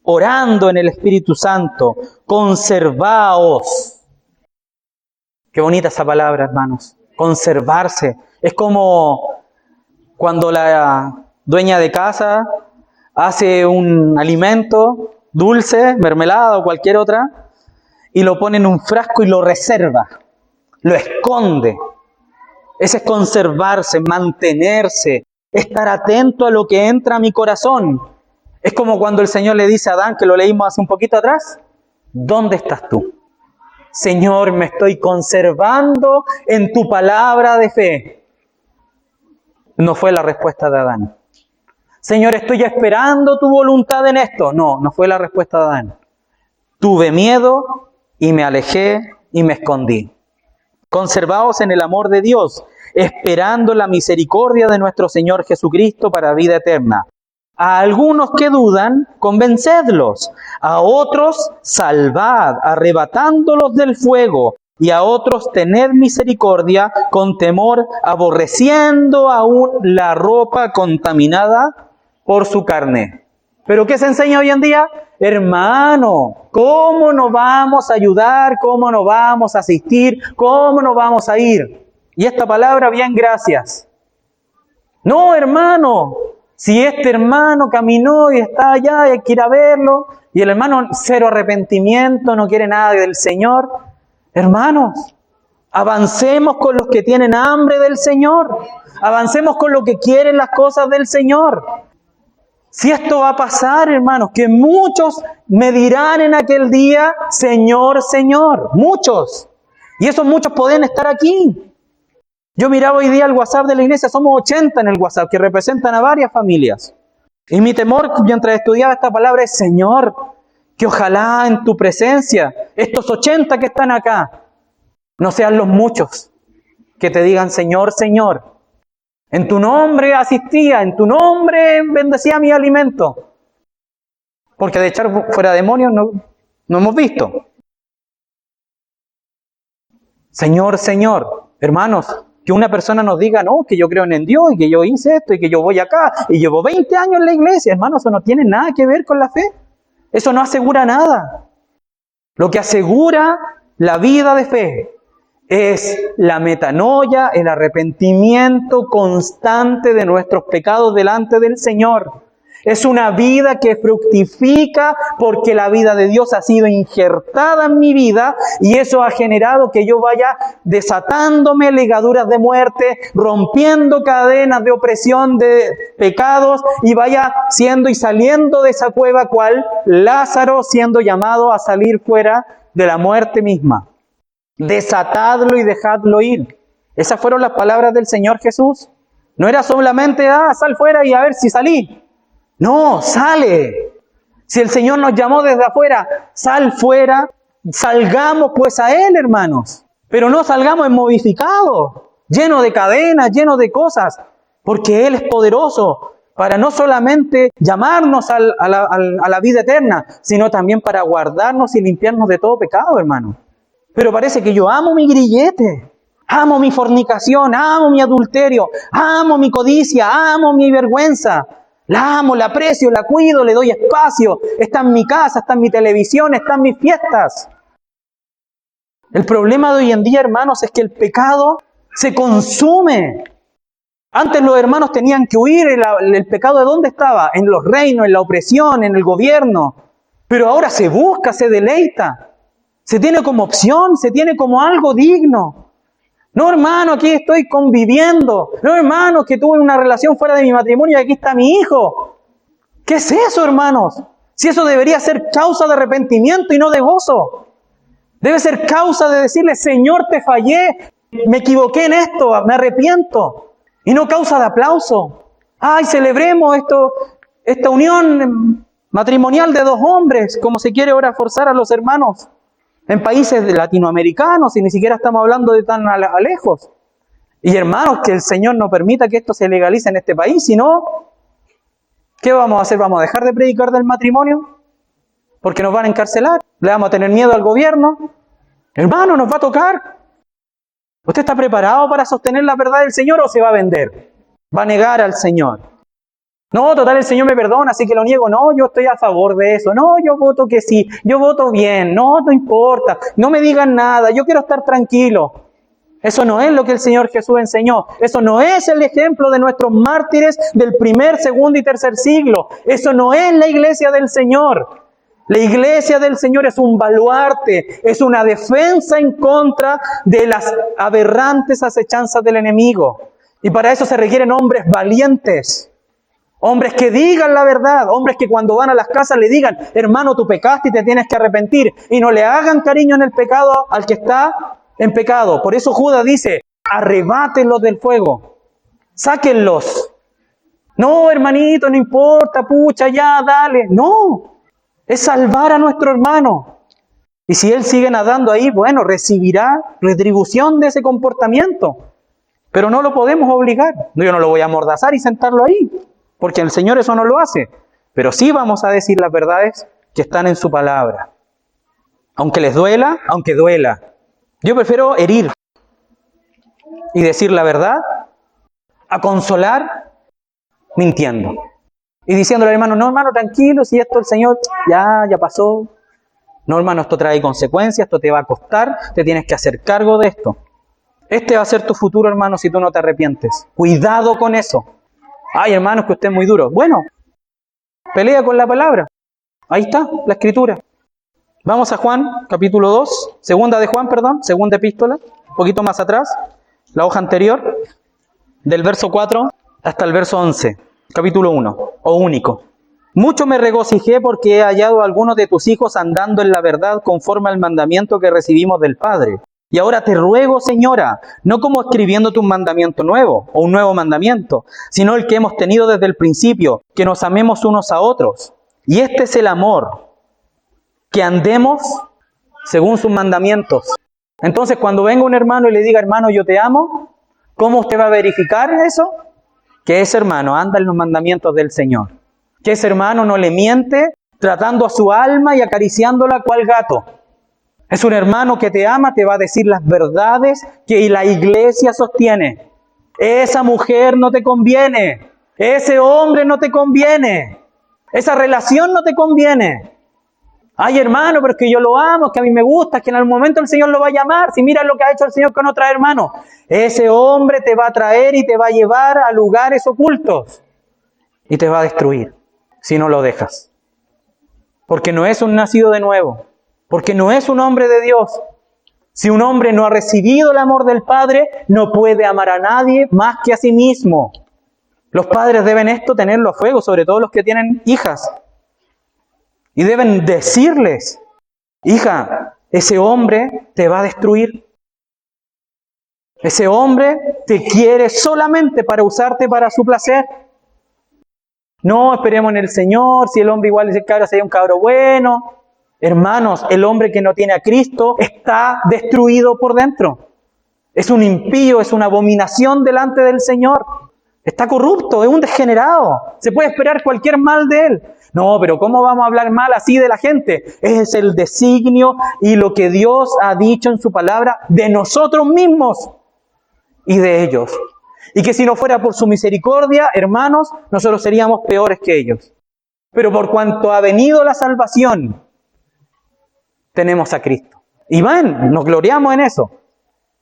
orando en el Espíritu Santo, conservaos. Qué bonita esa palabra, hermanos. Conservarse. Es como cuando la dueña de casa hace un alimento dulce, mermelada o cualquier otra, y lo pone en un frasco y lo reserva, lo esconde. Ese es conservarse, mantenerse, estar atento a lo que entra a mi corazón. Es como cuando el Señor le dice a Adán, que lo leímos hace un poquito atrás: ¿dónde estás tú? Señor, me estoy conservando en tu palabra de fe. No fue la respuesta de Adán. Señor, estoy esperando tu voluntad en esto. No fue la respuesta de Adán. Tuve miedo y me alejé y me escondí. Conservaos en el amor de Dios, esperando la misericordia de nuestro Señor Jesucristo para vida eterna. A algunos que dudan, convencedlos. A otros, salvad, arrebatándolos del fuego. Y a otros, tened misericordia con temor, aborreciendo aún la ropa contaminada por su carne. ¿Pero qué se enseña hoy en día? Hermano, ¿cómo nos vamos a ayudar? ¿Cómo nos vamos a asistir? ¿Cómo nos vamos a ir? Y esta palabra, bien, gracias. No, hermano, si este hermano caminó y está allá y hay que ir a verlo, y el hermano cero arrepentimiento, no quiere nada del Señor. Hermanos, avancemos con los que tienen hambre del Señor. Avancemos con los que quieren las cosas del Señor. Si esto va a pasar, hermanos, que muchos me dirán en aquel día: Señor, Señor. Muchos. Y esos muchos pueden estar aquí. Yo miraba hoy día el WhatsApp de la iglesia, somos 80 en el WhatsApp, que representan a varias familias. Y mi temor mientras estudiaba esta palabra es: Señor, que ojalá en tu presencia, estos 80 que están acá, no sean los muchos que te digan: Señor, Señor. En tu nombre asistía, en tu nombre bendecía mi alimento. Porque de echar fuera demonios no hemos visto. Señor, Señor. Hermanos, que una persona nos diga: no, que yo creo en Dios y que yo hice esto y que yo voy acá y llevo 20 años en la iglesia. Hermanos, eso no tiene nada que ver con la fe. Eso no asegura nada. Lo que asegura la vida de fe es la metanoia, el arrepentimiento constante de nuestros pecados delante del Señor. Es una vida que fructifica porque la vida de Dios ha sido injertada en mi vida y eso ha generado que yo vaya desatándome ligaduras de muerte, rompiendo cadenas de opresión de pecados y vaya siendo y saliendo de esa cueva cual Lázaro, siendo llamado a salir fuera de la muerte misma. Desatadlo y dejadlo ir. Esas fueron las palabras del Señor Jesús. No era solamente: sal fuera y a ver si salí. No, sale. Si el Señor nos llamó desde afuera, sal fuera, salgamos pues a Él, hermanos. Pero no salgamos modificados, llenos de cadenas, llenos de cosas, porque Él es poderoso para no solamente llamarnos a la vida eterna, sino también para guardarnos y limpiarnos de todo pecado, hermano. Pero parece que yo amo mi grillete, amo mi fornicación, amo mi adulterio, amo mi codicia, amo mi vergüenza. La amo, la aprecio, la cuido, le doy espacio. Está en mi casa, está en mi televisión, está en mis fiestas. El problema de hoy en día, hermanos, es que el pecado se consume. Antes los hermanos tenían que huir. ¿El pecado de dónde estaba? En los reinos, en la opresión, en el gobierno. Pero ahora se busca, se deleita. Se tiene como opción, se tiene como algo digno. No, hermano, aquí estoy conviviendo. No, hermano, que tuve una relación fuera de mi matrimonio y aquí está mi hijo. ¿Qué es eso, hermanos? Si eso debería ser causa de arrepentimiento y no de gozo. Debe ser causa de decirle: Señor, te fallé. me equivoqué en esto, me arrepiento. Y no causa de aplauso. ¡Ay, celebremos esta unión matrimonial de dos hombres! Como se quiere ahora forzar a los hermanos en países latinoamericanos y ni siquiera estamos hablando de tan lejos. Y hermanos, que el Señor no permita que esto se legalice en este país, si no, ¿qué vamos a hacer? ¿Vamos a dejar de predicar del matrimonio? Porque nos van a encarcelar. ¿Le vamos a tener miedo al gobierno? Hermano, nos va a tocar. ¿Usted está preparado para sostener la verdad del Señor o se va a vender? ¿Va a negar al Señor? No, total, el Señor me perdona, así que lo niego. No, yo estoy a favor de eso. No, yo voto que sí. Yo voto bien. No, no importa. No me digan nada. Yo quiero estar tranquilo. Eso no es lo que el Señor Jesús enseñó. Eso no es el ejemplo de nuestros mártires del primer, segundo y tercer siglo. Eso no es la iglesia del Señor. La iglesia del Señor es un baluarte, es una defensa en contra de las aberrantes acechanzas del enemigo. Y para eso se requieren hombres valientes, hombres que digan la verdad, hombres que cuando van a las casas le digan, hermano, tú pecaste y te tienes que arrepentir, y no le hagan cariño en el pecado al que está en pecado. Por eso Judas dice, arrebátenlos del fuego, sáquenlos. No, hermanito, no importa, pucha, ya, dale. No. Es salvar a nuestro hermano. Y si él sigue nadando ahí, bueno, recibirá retribución de ese comportamiento. Pero no lo podemos obligar. Yo no lo voy a amordazar y sentarlo ahí, porque el Señor eso no lo hace. Pero sí vamos a decir las verdades que están en su palabra. Aunque les duela, aunque duela. Yo prefiero herir y decir la verdad a consolar mintiendo. Y diciéndole al hermano, no hermano, tranquilo, si esto el Señor ya pasó. No hermano, esto trae consecuencias, esto te va a costar, te tienes que hacer cargo de esto. Este va a ser tu futuro, hermano, si tú no te arrepientes. Cuidado con eso. Ay, hermano, es que usted es muy duro. Bueno, pelea con la palabra. Ahí está, la escritura. Vamos a Juan, capítulo 2, segunda epístola, un poquito más atrás, la hoja anterior, del verso 4 hasta el verso 11. Capítulo 1, o único. Mucho me regocijé porque he hallado a algunos de tus hijos andando en la verdad conforme al mandamiento que recibimos del Padre. Y ahora te ruego, Señora, no como escribiéndote un mandamiento nuevo, o un nuevo mandamiento, sino el que hemos tenido desde el principio, que nos amemos unos a otros. Y este es el amor, que andemos según sus mandamientos. Entonces, cuando venga un hermano y le diga, hermano, yo te amo, ¿cómo usted va a verificar eso? Que ese hermano anda en los mandamientos del Señor. Que ese hermano no le miente tratando a su alma y acariciándola cual gato. Es un hermano que te ama, te va a decir las verdades que la iglesia sostiene. Esa mujer no te conviene. Ese hombre no te conviene. Esa relación no te conviene. Ay, hermano, pero es que yo lo amo, es que a mí me gusta, es que en algún momento el Señor lo va a llamar. Si mira lo que ha hecho el Señor con otra hermano. Ese hombre te va a traer y te va a llevar a lugares ocultos. Y te va a destruir si no lo dejas. Porque no es un nacido de nuevo. Porque no es un hombre de Dios. Si un hombre no ha recibido el amor del Padre, no puede amar a nadie más que a sí mismo. Los padres deben esto tenerlo a fuego, sobre todo los que tienen hijas. Y deben decirles, hija, ese hombre te va a destruir. Ese hombre te quiere solamente para usarte para su placer. No esperemos en el Señor, si el hombre igual es el cabro, sería un cabro bueno. Hermanos, el hombre que no tiene a Cristo está destruido por dentro. Es un impío, es una abominación delante del Señor. Está corrupto, es un degenerado. Se puede esperar cualquier mal de él. No, pero ¿cómo vamos a hablar mal así de la gente? Es el designio y lo que Dios ha dicho en su palabra de nosotros mismos y de ellos. Y que si no fuera por su misericordia, hermanos, nosotros seríamos peores que ellos. Pero por cuanto ha venido la salvación, tenemos a Cristo. Y van, nos gloriamos en eso.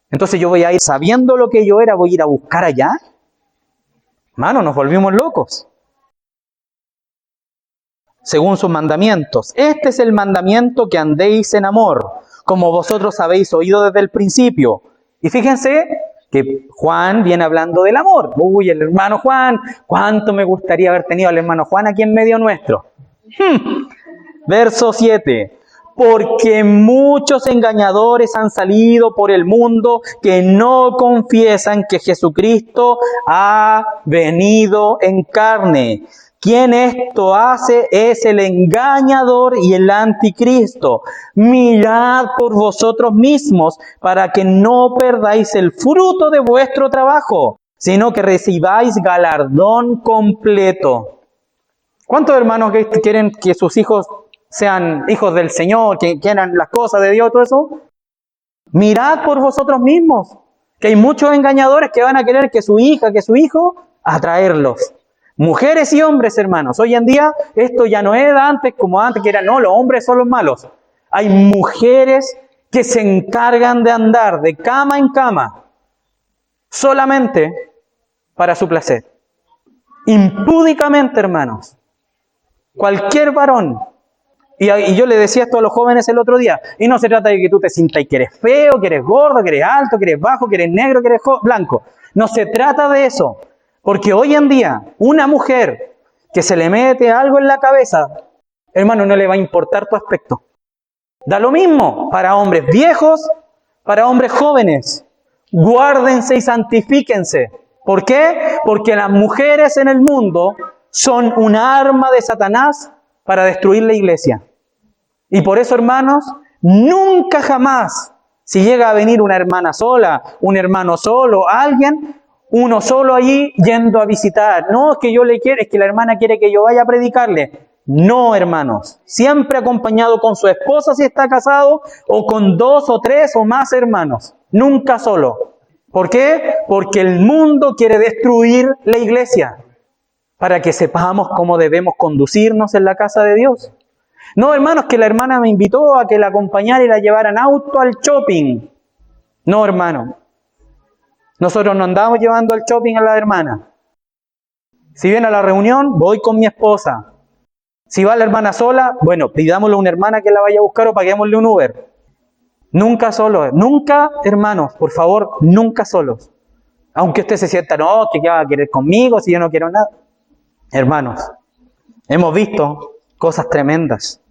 Entonces yo voy a ir, sabiendo lo que yo era, voy a ir a buscar allá. Hermano, nos volvimos locos. Según sus mandamientos. Este es el mandamiento, que andéis en amor, como vosotros habéis oído desde el principio. Y fíjense que Juan viene hablando del amor. Uy, el hermano Juan, cuánto me gustaría haber tenido al hermano Juan aquí en medio nuestro. Verso 7. porque muchos engañadores han salido por el mundo que no confiesan que Jesucristo ha venido en carne. Quien esto hace es el engañador y el anticristo. Mirad por vosotros mismos para que no perdáis el fruto de vuestro trabajo, sino que recibáis galardón completo. ¿Cuántos hermanos que quieren que sus hijos sean hijos del Señor, que quieran las cosas de Dios, todo eso? Mirad por vosotros mismos, que hay muchos engañadores que van a querer que su hija, que su hijo, atraerlos. Mujeres y hombres, hermanos. Hoy en día esto ya no es antes como antes, que era, no, los hombres son los malos. Hay mujeres que se encargan de andar de cama en cama solamente para su placer. Impúdicamente, hermanos. Cualquier varón. Y yo le decía esto a los jóvenes el otro día. Y no se trata de que tú te sientas que eres feo, que eres gordo, que eres alto, que eres bajo, que eres negro, que eres blanco. No se trata de eso. Porque hoy en día, una mujer que se le mete algo en la cabeza, hermano, no le va a importar tu aspecto. Da lo mismo para hombres viejos, para hombres jóvenes. Guárdense y santifíquense. ¿Por qué? Porque las mujeres en el mundo son un arma de Satanás para destruir la iglesia. Y por eso, hermanos, nunca jamás, si llega a venir una hermana sola, un hermano solo, alguien, uno solo allí yendo a visitar. No, es que yo le quiero, es que la hermana quiere que yo vaya a predicarle. No, hermanos. Siempre acompañado con su esposa si está casado, o con 2 o 3 o más hermanos. Nunca solo. ¿Por qué? Porque el mundo quiere destruir la iglesia para que sepamos cómo debemos conducirnos en la casa de Dios. No, hermanos, que la hermana me invitó a que la acompañara y la llevara en auto al shopping. No, hermano. Nosotros no andamos llevando al shopping a la hermana. Si viene a la reunión, voy con mi esposa. Si va la hermana sola, bueno, pidámosle a una hermana que la vaya a buscar o paguémosle un Uber. Nunca solo, nunca, hermanos, por favor, nunca solos. Aunque usted se sienta, no, que va a querer conmigo si yo no quiero nada. Hermanos, hemos visto cosas tremendas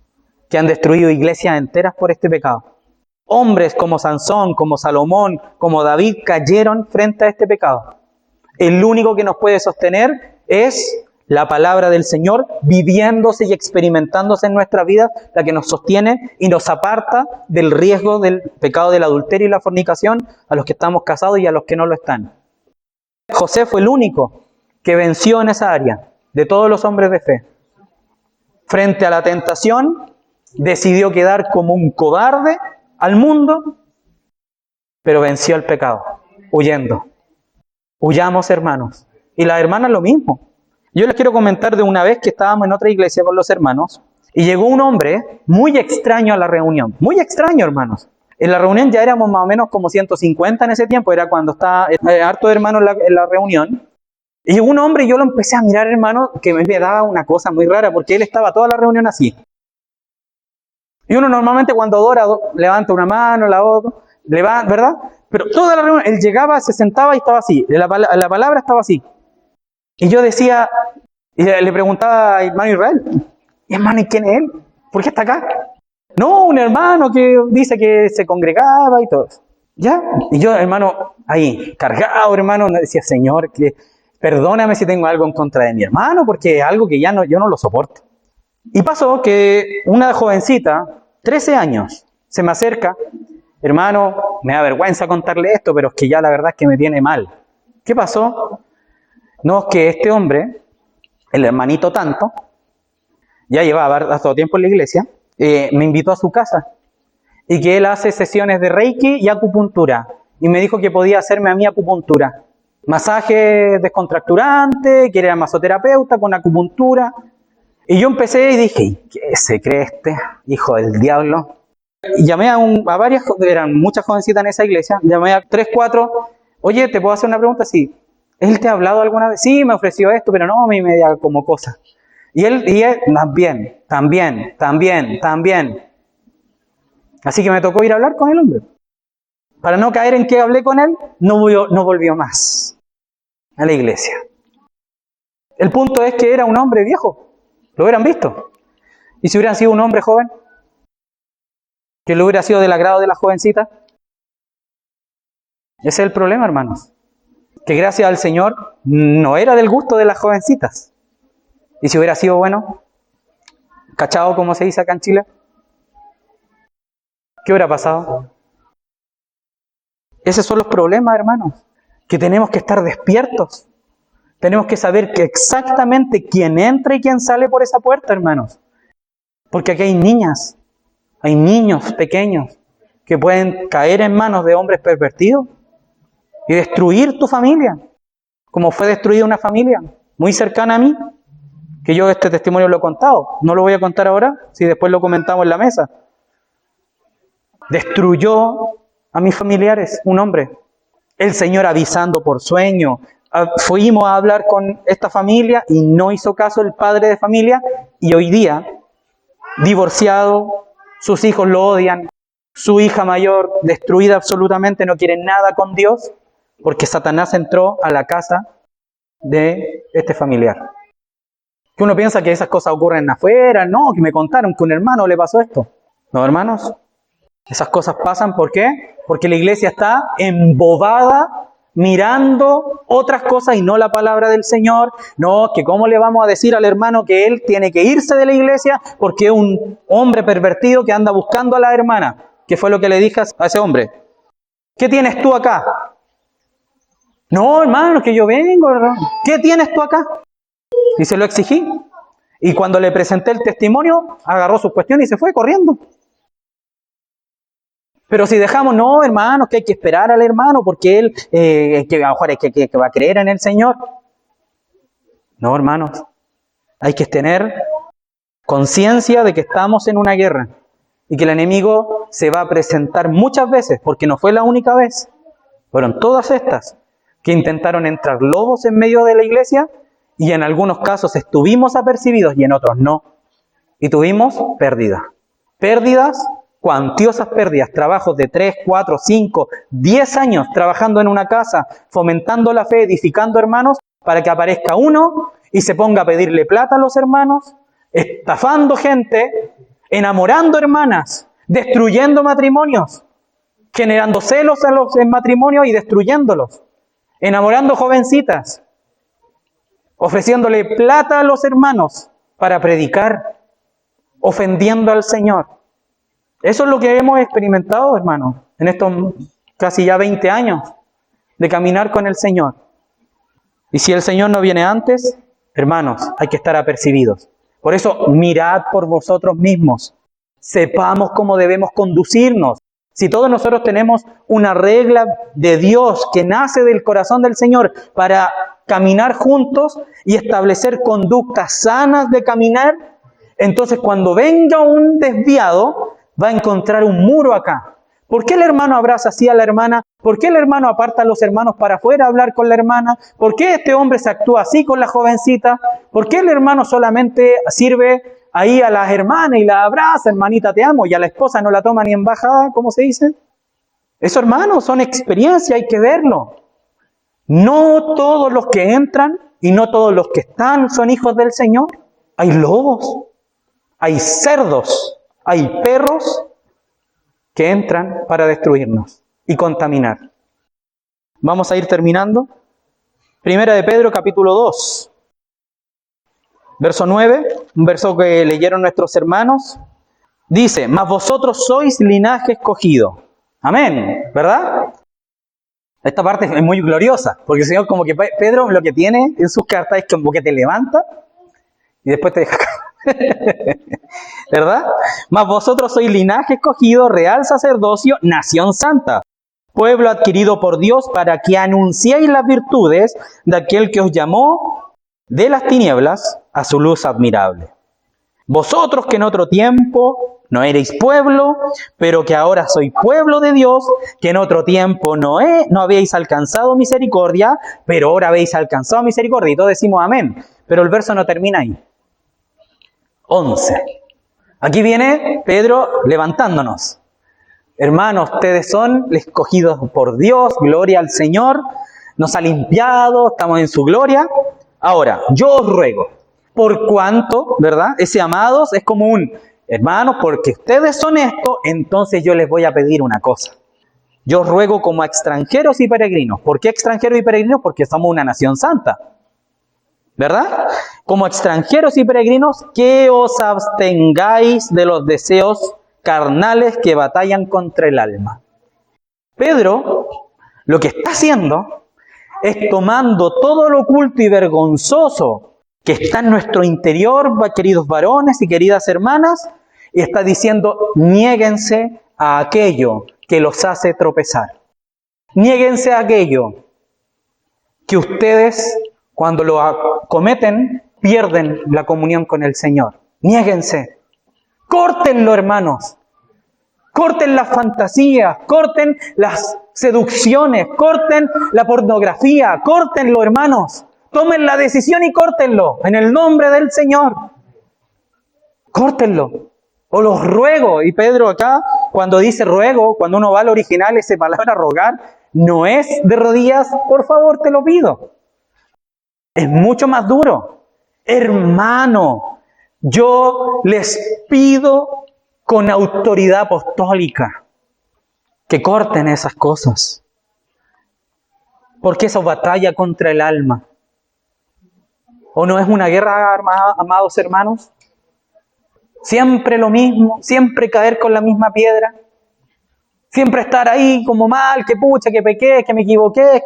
que han destruido iglesias enteras por este pecado. Hombres como Sansón, como Salomón, como David cayeron frente a este pecado. El único que nos puede sostener es la palabra del Señor viviéndose y experimentándose en nuestra vida, la que nos sostiene y nos aparta del riesgo del pecado del adulterio y la fornicación a los que estamos casados y a los que no lo están. José fue el único que venció en esa área de todos los hombres de fe. Frente a la tentación, decidió quedar como un cobarde al mundo, pero venció el pecado, huyendo. Huyamos, hermanos. Y las hermanas lo mismo. Yo les quiero comentar de una vez que estábamos en otra iglesia con los hermanos y llegó un hombre muy extraño a la reunión. Muy extraño, hermanos. En la reunión ya éramos más o menos como 150 en ese tiempo, era cuando estaba harto de hermanos en la reunión. Y llegó un hombre y yo lo empecé a mirar, hermano, que me daba una cosa muy rara porque él estaba toda la reunión así. Y uno normalmente cuando adora levanta una mano, la otra, levanta, ¿verdad? Pero toda la reunión, él llegaba, se sentaba y estaba así. La palabra estaba así. Y yo decía, y le preguntaba a hermano Israel, hermano, ¿y quién es él? ¿Por qué está acá? No, un hermano que dice que se congregaba y todo eso. ¿Ya? Y yo, hermano, ahí, cargado, hermano, decía, Señor, que perdóname si tengo algo en contra de mi hermano, porque es algo que ya no, yo no lo soporto. Y pasó que una jovencita, 13 años, se me acerca, hermano, me da vergüenza contarle esto, pero es que ya la verdad es que me tiene mal. ¿Qué pasó? No, es que este hombre, el hermanito tanto, ya llevaba harto tiempo en la iglesia, me invitó a su casa y que él hace sesiones de Reiki y acupuntura. Y me dijo que podía hacerme a mí acupuntura. Masaje descontracturante, que era masoterapeuta con acupuntura. Y yo empecé y dije, ¿qué se cree este hijo del diablo? Y llamé a varias, eran muchas jovencitas en esa iglesia, llamé a 3, 4, oye, ¿te puedo hacer una pregunta? Sí. ¿Él te ha hablado alguna vez? Sí, me ofreció esto, pero no, me da como cosa. Y él también. Así que me tocó ir a hablar con el hombre. Para no caer en que hablé con él, no volvió más a la iglesia. El punto es que era un hombre viejo. Lo hubieran visto. ¿Y si hubieran sido un hombre joven? ¿Que le hubiera sido del agrado de la jovencita? Ese es el problema, hermanos. Que gracias al Señor no era del gusto de las jovencitas. ¿Y si hubiera sido bueno? ¿Cachado, como se dice acá en Chile? ¿Qué hubiera pasado? Esos son los problemas, hermanos. Que tenemos que estar despiertos. Tenemos que saber que exactamente quién entra y quién sale por esa puerta, hermanos. Porque aquí hay niñas, hay niños pequeños que pueden caer en manos de hombres pervertidos y destruir tu familia, como fue destruida una familia muy cercana a mí, que yo este testimonio lo he contado. No lo voy a contar ahora, si después lo comentamos en la mesa. Destruyó a mis familiares, un hombre. El Señor avisando por sueño. Fuimos a hablar con esta familia y no hizo caso el padre de familia, y hoy día, divorciado, sus hijos lo odian, su hija mayor destruida absolutamente, no quiere nada con Dios, porque Satanás entró a la casa de este familiar. Que uno piensa que esas cosas ocurren afuera, no, que me contaron que a un hermano le pasó esto. No, hermanos, esas cosas pasan, ¿por qué? Porque la iglesia está embobada mirando otras cosas y no la palabra del Señor. No, que cómo le vamos a decir al hermano que él tiene que irse de la iglesia porque es un hombre pervertido que anda buscando a la hermana. ¿Qué fue lo que le dije a ese hombre? ¿Qué tienes tú acá? No, hermano, que yo vengo. ¿Qué tienes tú acá? Y se lo exigí. Y cuando le presenté el testimonio, agarró su cuestión y se fue corriendo. Pero si dejamos, no, hermanos, que hay que esperar al hermano porque él, que a lo mejor es que va a creer en el Señor. No, hermanos, hay que tener conciencia de que estamos en una guerra y que el enemigo se va a presentar muchas veces, porque no fue la única vez. Fueron todas estas que intentaron entrar lobos en medio de la iglesia y en algunos casos estuvimos apercibidos y en otros no. Y tuvimos pérdidas. Pérdidas, cuantiosas pérdidas, trabajos de 3, 4, 5, 10 años trabajando en una casa, fomentando la fe, edificando hermanos, para que aparezca uno y se ponga a pedirle plata a los hermanos, estafando gente, enamorando hermanas, destruyendo matrimonios, generando celos a los en matrimonio y destruyéndolos, enamorando jovencitas, ofreciéndole plata a los hermanos para predicar, ofendiendo al Señor. Eso es lo que hemos experimentado, hermanos, en estos casi ya 20 años de caminar con el Señor. Y si el Señor no viene antes, hermanos, hay que estar apercibidos. Por eso, mirad por vosotros mismos. Sepamos cómo debemos conducirnos. Si todos nosotros tenemos una regla de Dios que nace del corazón del Señor para caminar juntos y establecer conductas sanas de caminar, entonces cuando venga un desviado, va a encontrar un muro acá. ¿Por qué el hermano abraza así a la hermana? ¿Por qué el hermano aparta a los hermanos para afuera a hablar con la hermana? ¿Por qué este hombre se actúa así con la jovencita? ¿Por qué el hermano solamente sirve ahí a las hermanas y la abraza, hermanita te amo, y a la esposa no la toma ni en bajada, como se dice? Eso, hermanos, son experiencias, hay que verlo. No todos los que entran y no todos los que están son hijos del Señor. Hay lobos, hay cerdos, hay perros que entran para destruirnos y contaminar. Vamos a ir terminando. Primera de Pedro, capítulo 2. Verso 9, un verso que leyeron nuestros hermanos. Dice, mas vosotros sois linaje escogido. Amén, ¿verdad? Esta parte es muy gloriosa, porque el Señor como que Pedro lo que tiene en sus cartas es como que te levanta y después te deja caer. ¿Verdad? Mas vosotros sois linaje escogido, real sacerdocio, nación santa, pueblo adquirido por Dios para que anunciéis las virtudes de aquel que os llamó de las tinieblas a su luz admirable. Vosotros que en otro tiempo no erais pueblo, pero que ahora sois pueblo de Dios, que en otro tiempo no habéis alcanzado misericordia, pero ahora habéis alcanzado misericordia. Y todos decimos amén. Pero el verso no termina ahí. 11. Aquí viene Pedro levantándonos. Hermanos, ustedes son escogidos por Dios, gloria al Señor, nos ha limpiado, estamos en su gloria. Ahora, yo os ruego, por cuanto, ¿verdad? Ese amados es como un hermanos, porque ustedes son esto, entonces yo les voy a pedir una cosa. Yo os ruego como a extranjeros y peregrinos. ¿Por qué extranjeros y peregrinos? Porque somos una nación santa. ¿Verdad? Como extranjeros y peregrinos, que os abstengáis de los deseos carnales que batallan contra el alma. Pedro lo que está haciendo es tomando todo lo oculto y vergonzoso que está en nuestro interior, queridos varones y queridas hermanas, y está diciendo, niéguense a aquello que los hace tropezar. Niéguense a aquello que ustedes, cuando lo cometen, pierden la comunión con el Señor. Niéguense. Córtenlo, hermanos. Corten las fantasías, corten las seducciones, corten la pornografía, córtenlo, hermanos. Tomen la decisión y córtenlo, en el nombre del Señor. Córtenlo. O los ruego. Y Pedro acá, cuando dice ruego, cuando uno va al original, esa palabra rogar, no es de rodillas, por favor, te lo pido. Es mucho más duro. Hermano, yo les pido con autoridad apostólica que corten esas cosas. Porque eso batalla contra el alma. ¿O no es una guerra armada, amados hermanos? Siempre lo mismo, siempre caer con la misma piedra. Siempre estar ahí como mal, que pucha, que pequé, que me equivoqué,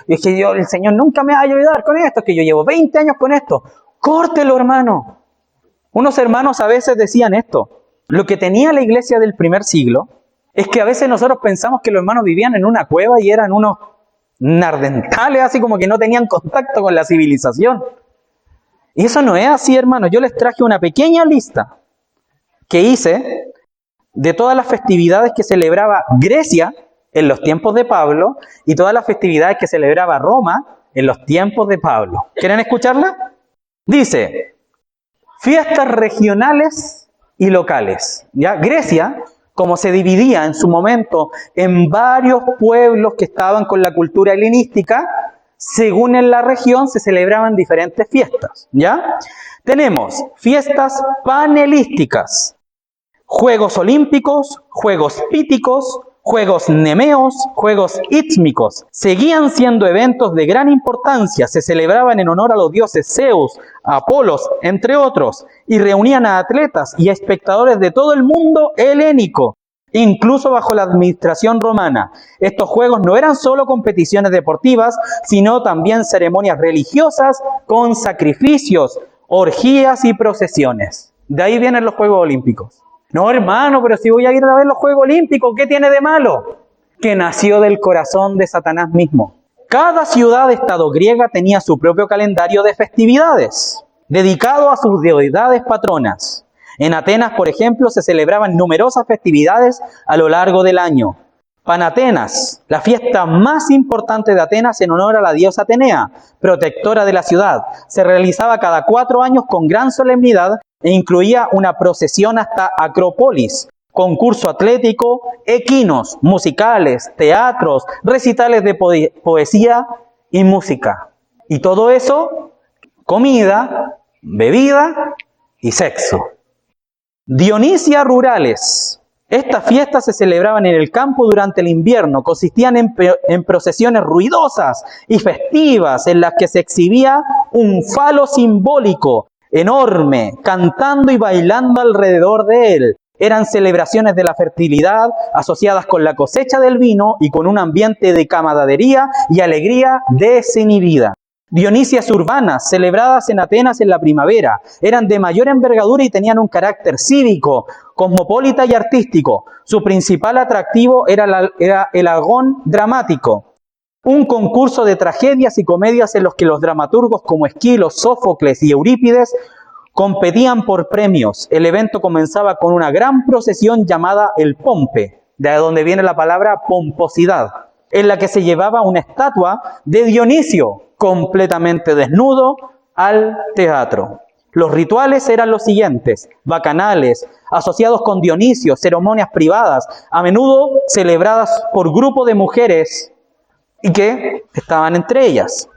es que yo, el Señor nunca me va a ayudar con esto, es que yo llevo 20 años con esto. Córtelo, hermano. Unos hermanos a veces decían esto. Lo que tenía la iglesia del primer siglo es que a veces nosotros pensamos que los hermanos vivían en una cueva y eran unos nardentales, así como que no tenían contacto con la civilización. Y eso no es así, hermanos. Yo les traje una pequeña lista que hice de todas las festividades que celebraba Grecia en los tiempos de Pablo y todas las festividades que celebraba Roma en los tiempos de Pablo. ¿Quieren escucharla? Dice, fiestas regionales y locales. ¿Ya? Grecia, como se dividía en su momento en varios pueblos que estaban con la cultura helenística, según en la región se celebraban diferentes fiestas. ¿Ya? Tenemos fiestas panhelísticas, Juegos Olímpicos, Juegos Píticos, Juegos Nemeos, Juegos Ítmicos. Seguían siendo eventos de gran importancia, se celebraban en honor a los dioses Zeus, Apolos, entre otros, y reunían a atletas y a espectadores de todo el mundo helénico, incluso bajo la administración romana. Estos juegos no eran solo competiciones deportivas, sino también ceremonias religiosas con sacrificios, orgías y procesiones. De ahí vienen los Juegos Olímpicos. No, hermano, pero si voy a ir a ver los Juegos Olímpicos, ¿qué tiene de malo? Que nació del corazón de Satanás mismo. Cada ciudad-estado griega tenía su propio calendario de festividades, dedicado a sus deidades patronas. En Atenas, por ejemplo, se celebraban numerosas festividades a lo largo del año. Panatenas, la fiesta más importante de Atenas en honor a la diosa Atenea, protectora de la ciudad, se realizaba cada 4 años con gran solemnidad e incluía una procesión hasta Acrópolis, concurso atlético, equinos, musicales, teatros, recitales de poesía y música. Y todo eso, comida, bebida y sexo. Dionisia rurales. Estas fiestas se celebraban en el campo durante el invierno, consistían en procesiones ruidosas y festivas en las que se exhibía un falo simbólico enorme, cantando y bailando alrededor de él. Eran celebraciones de la fertilidad asociadas con la cosecha del vino y con un ambiente de camaradería y alegría desinhibida. Dionisias urbanas, celebradas en Atenas en la primavera, eran de mayor envergadura y tenían un carácter cívico, cosmopolita y artístico. Su principal atractivo era el agón dramático, un concurso de tragedias y comedias en los que los dramaturgos como Esquilo, Sófocles y Eurípides competían por premios. El evento comenzaba con una gran procesión llamada el Pompe, de donde viene la palabra pomposidad, en la que se llevaba una estatua de Dionisio, completamente desnudo, al teatro. Los rituales eran los siguientes: bacanales, asociados con Dionisio, ceremonias privadas, a menudo celebradas por grupos de mujeres y que estaban entre ellas,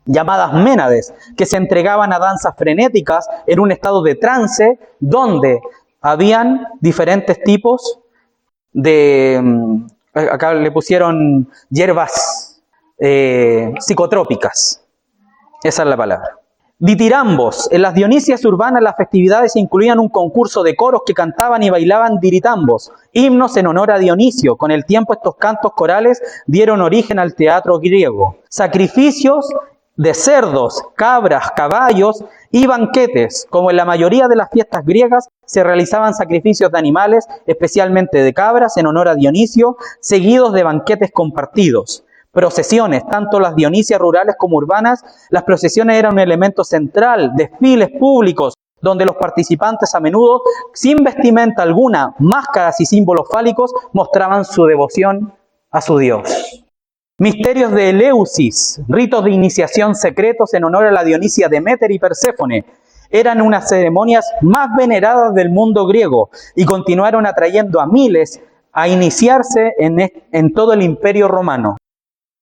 llamadas ménades, que se entregaban a danzas frenéticas en un estado de trance donde Habían diferentes tipos de, acá le pusieron hierbas psicotrópicas. Esa es la palabra. Ditirambos. En las Dionisias urbanas las festividades incluían un concurso de coros que cantaban y bailaban diritambos, himnos en honor a Dionisio. Con el tiempo estos cantos corales dieron origen al teatro griego. Sacrificios de cerdos, cabras, caballos y banquetes. Como en la mayoría de las fiestas griegas, se realizaban sacrificios de animales, especialmente de cabras, en honor a Dionisio, seguidos de banquetes compartidos. Procesiones, tanto las Dionisias rurales como urbanas, las procesiones eran un elemento central, desfiles públicos, donde los participantes a menudo, sin vestimenta alguna, máscaras y símbolos fálicos, mostraban su devoción a su Dios. Misterios de Eleusis, ritos de iniciación secretos en honor a la Dionisia Deméter y Perséfone, eran unas ceremonias más veneradas del mundo griego y continuaron atrayendo a miles a iniciarse en todo el imperio romano.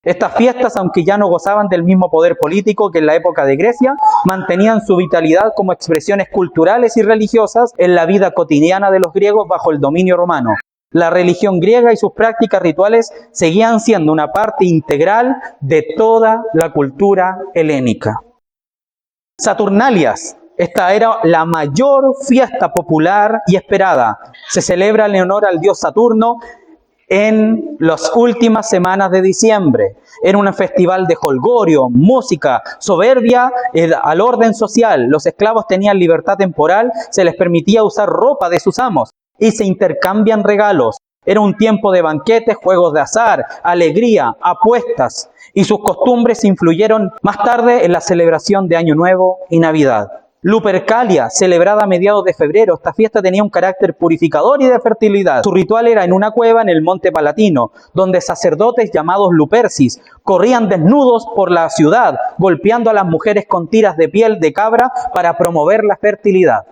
Estas fiestas, aunque ya no gozaban del mismo poder político que en la época de Grecia, mantenían su vitalidad como expresiones culturales y religiosas en la vida cotidiana de los griegos bajo el dominio romano. La religión griega y sus prácticas rituales seguían siendo una parte integral de toda la cultura helénica. Saturnalias. Esta era la mayor fiesta popular y esperada. Se celebra en honor al dios Saturno en las últimas semanas de diciembre. Era un festival de jolgorio, música, soberbia al orden social. Los esclavos tenían libertad temporal, se les permitía usar ropa de sus amos y se intercambian regalos. Era un tiempo de banquetes, juegos de azar, alegría, apuestas, y sus costumbres influyeron más tarde en la celebración de Año Nuevo y Navidad. Lupercalia, celebrada a mediados de febrero, esta fiesta tenía un carácter purificador y de fertilidad. Su ritual era en una cueva en el Monte Palatino, donde sacerdotes llamados lupercis corrían desnudos por la ciudad, golpeando a las mujeres con tiras de piel de cabra para promover la fertilidad.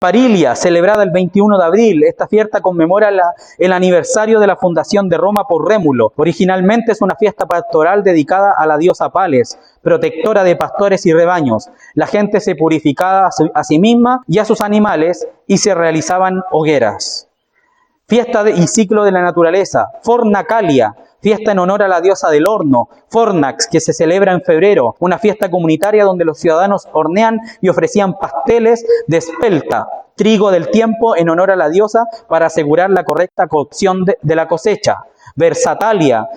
Parilia, celebrada el 21 de abril, esta fiesta conmemora el aniversario de la fundación de Roma por Rémulo. Originalmente es una fiesta pastoral dedicada a la diosa Pales, protectora de pastores y rebaños. La gente se purificaba a sí misma y a sus animales y se realizaban hogueras. Fiesta y ciclo de la naturaleza. Fornacalia, fiesta en honor a la diosa del horno. Fornax, que se celebra en febrero, una fiesta comunitaria donde los ciudadanos hornean y ofrecían pasteles de espelta, trigo del tiempo, en honor a la diosa para asegurar la correcta cocción de la cosecha. Versatalia,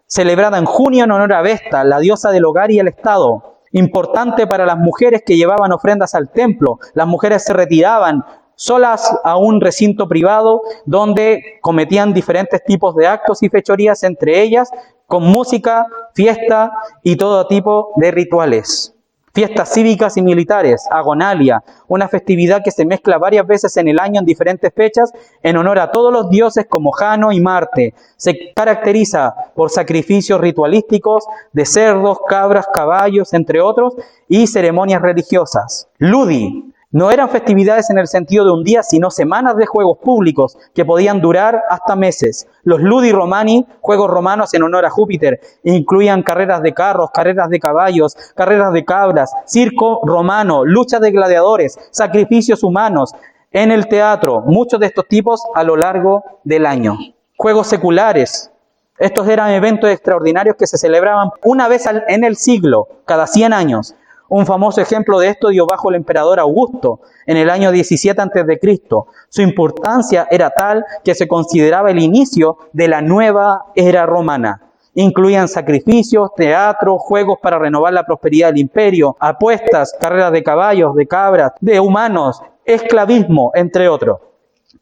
celebrada en junio en honor a Vesta, la diosa del hogar y el estado. Importante para las mujeres que llevaban ofrendas al templo. Las mujeres se retiraban solas a un recinto privado donde cometían diferentes tipos de actos y fechorías, entre ellas con música, fiesta y todo tipo de rituales. Fiestas cívicas y militares, Agonalia, una festividad que se mezcla varias veces en el año en diferentes fechas en honor a todos los dioses como Jano y Marte. Se caracteriza por sacrificios ritualísticos de cerdos, cabras, caballos, entre otros, y ceremonias religiosas. Ludi. No eran festividades en el sentido de un día, sino semanas de juegos públicos que podían durar hasta meses. Los Ludi Romani, juegos romanos en honor a Júpiter, incluían carreras de carros, carreras de caballos, carreras de cabras, circo romano, luchas de gladiadores, sacrificios humanos en el teatro, muchos de estos tipos a lo largo del año. Juegos seculares. Estos eran eventos extraordinarios que se celebraban una vez en el siglo, cada 100 años. Un famoso ejemplo de esto dio bajo el emperador Augusto en el año 17 a.C. Su importancia era tal que se consideraba el inicio de la nueva era romana. Incluían sacrificios, teatro, juegos para renovar la prosperidad del imperio, apuestas, carreras de caballos, de cabras, de humanos, esclavismo, entre otros.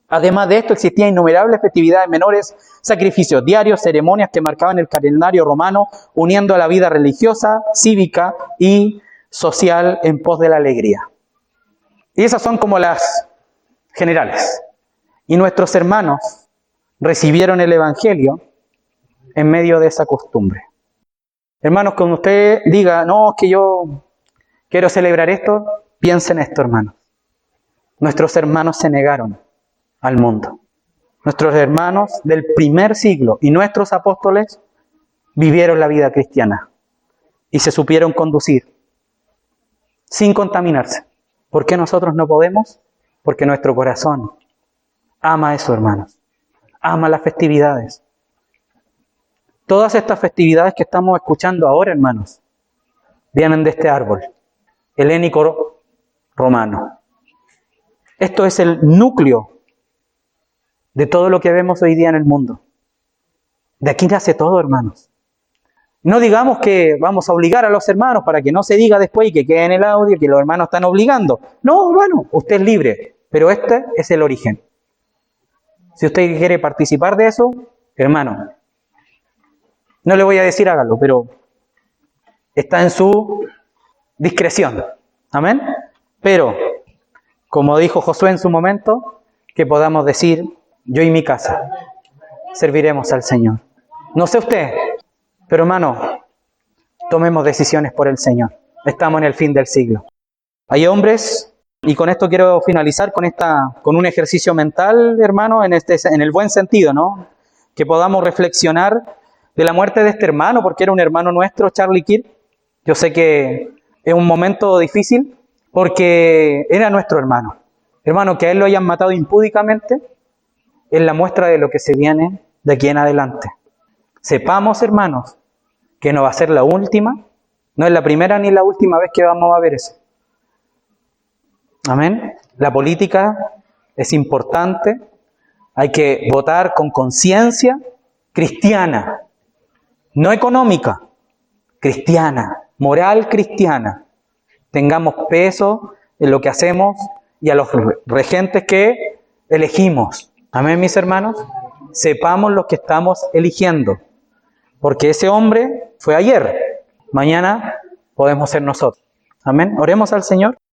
Además de esto, existían innumerables festividades menores, sacrificios diarios, ceremonias que marcaban el calendario romano, uniendo a la vida religiosa, cívica y social en pos de la alegría. Y esas son como las generales. Y nuestros hermanos recibieron el Evangelio en medio de esa costumbre. Hermanos, cuando usted diga, no, es que yo quiero celebrar esto, piensen en esto, hermanos. Nuestros hermanos se negaron al mundo. Nuestros hermanos del primer siglo y nuestros apóstoles vivieron la vida cristiana y se supieron conducir sin contaminarse. ¿Por qué nosotros no podemos? Porque nuestro corazón Ama eso, hermanos. Ama las festividades. Todas estas festividades que estamos escuchando ahora, hermanos, vienen de este árbol helénico romano. Esto es el núcleo de todo lo que vemos hoy día en el mundo. De aquí nace todo, hermanos. No digamos que vamos a obligar a los hermanos para que no se diga después y que quede en el audio que los hermanos están obligando. No, hermano, usted es libre, pero este es el origen. Si usted quiere participar de eso, hermano, no le voy a decir hágalo, pero está en su discreción. Amén. Pero, como dijo Josué en su momento, que podamos decir, yo y mi casa serviremos al Señor. No sé usted, pero hermano, tomemos decisiones por el Señor. Estamos en el fin del siglo. Hay hombres, y con esto quiero finalizar con un ejercicio mental, hermano, en el buen sentido, ¿no? Que podamos reflexionar de la muerte de este hermano, porque era un hermano nuestro, Charlie Kirk. Yo sé que es un momento difícil, porque era nuestro hermano. Hermano, que a él lo hayan matado impúdicamente, es la muestra de lo que se viene de aquí en adelante. Sepamos, hermanos, que no va a ser la última, no es la primera ni la última vez que vamos a ver eso. Amén. La política es importante, hay que votar con conciencia cristiana, no económica, cristiana, moral cristiana. Tengamos peso en lo que hacemos y a los regentes que elegimos. Amén, mis hermanos. Sepamos lo que estamos eligiendo, porque ese hombre fue ayer, mañana podemos ser nosotros. Amén. Oremos al Señor.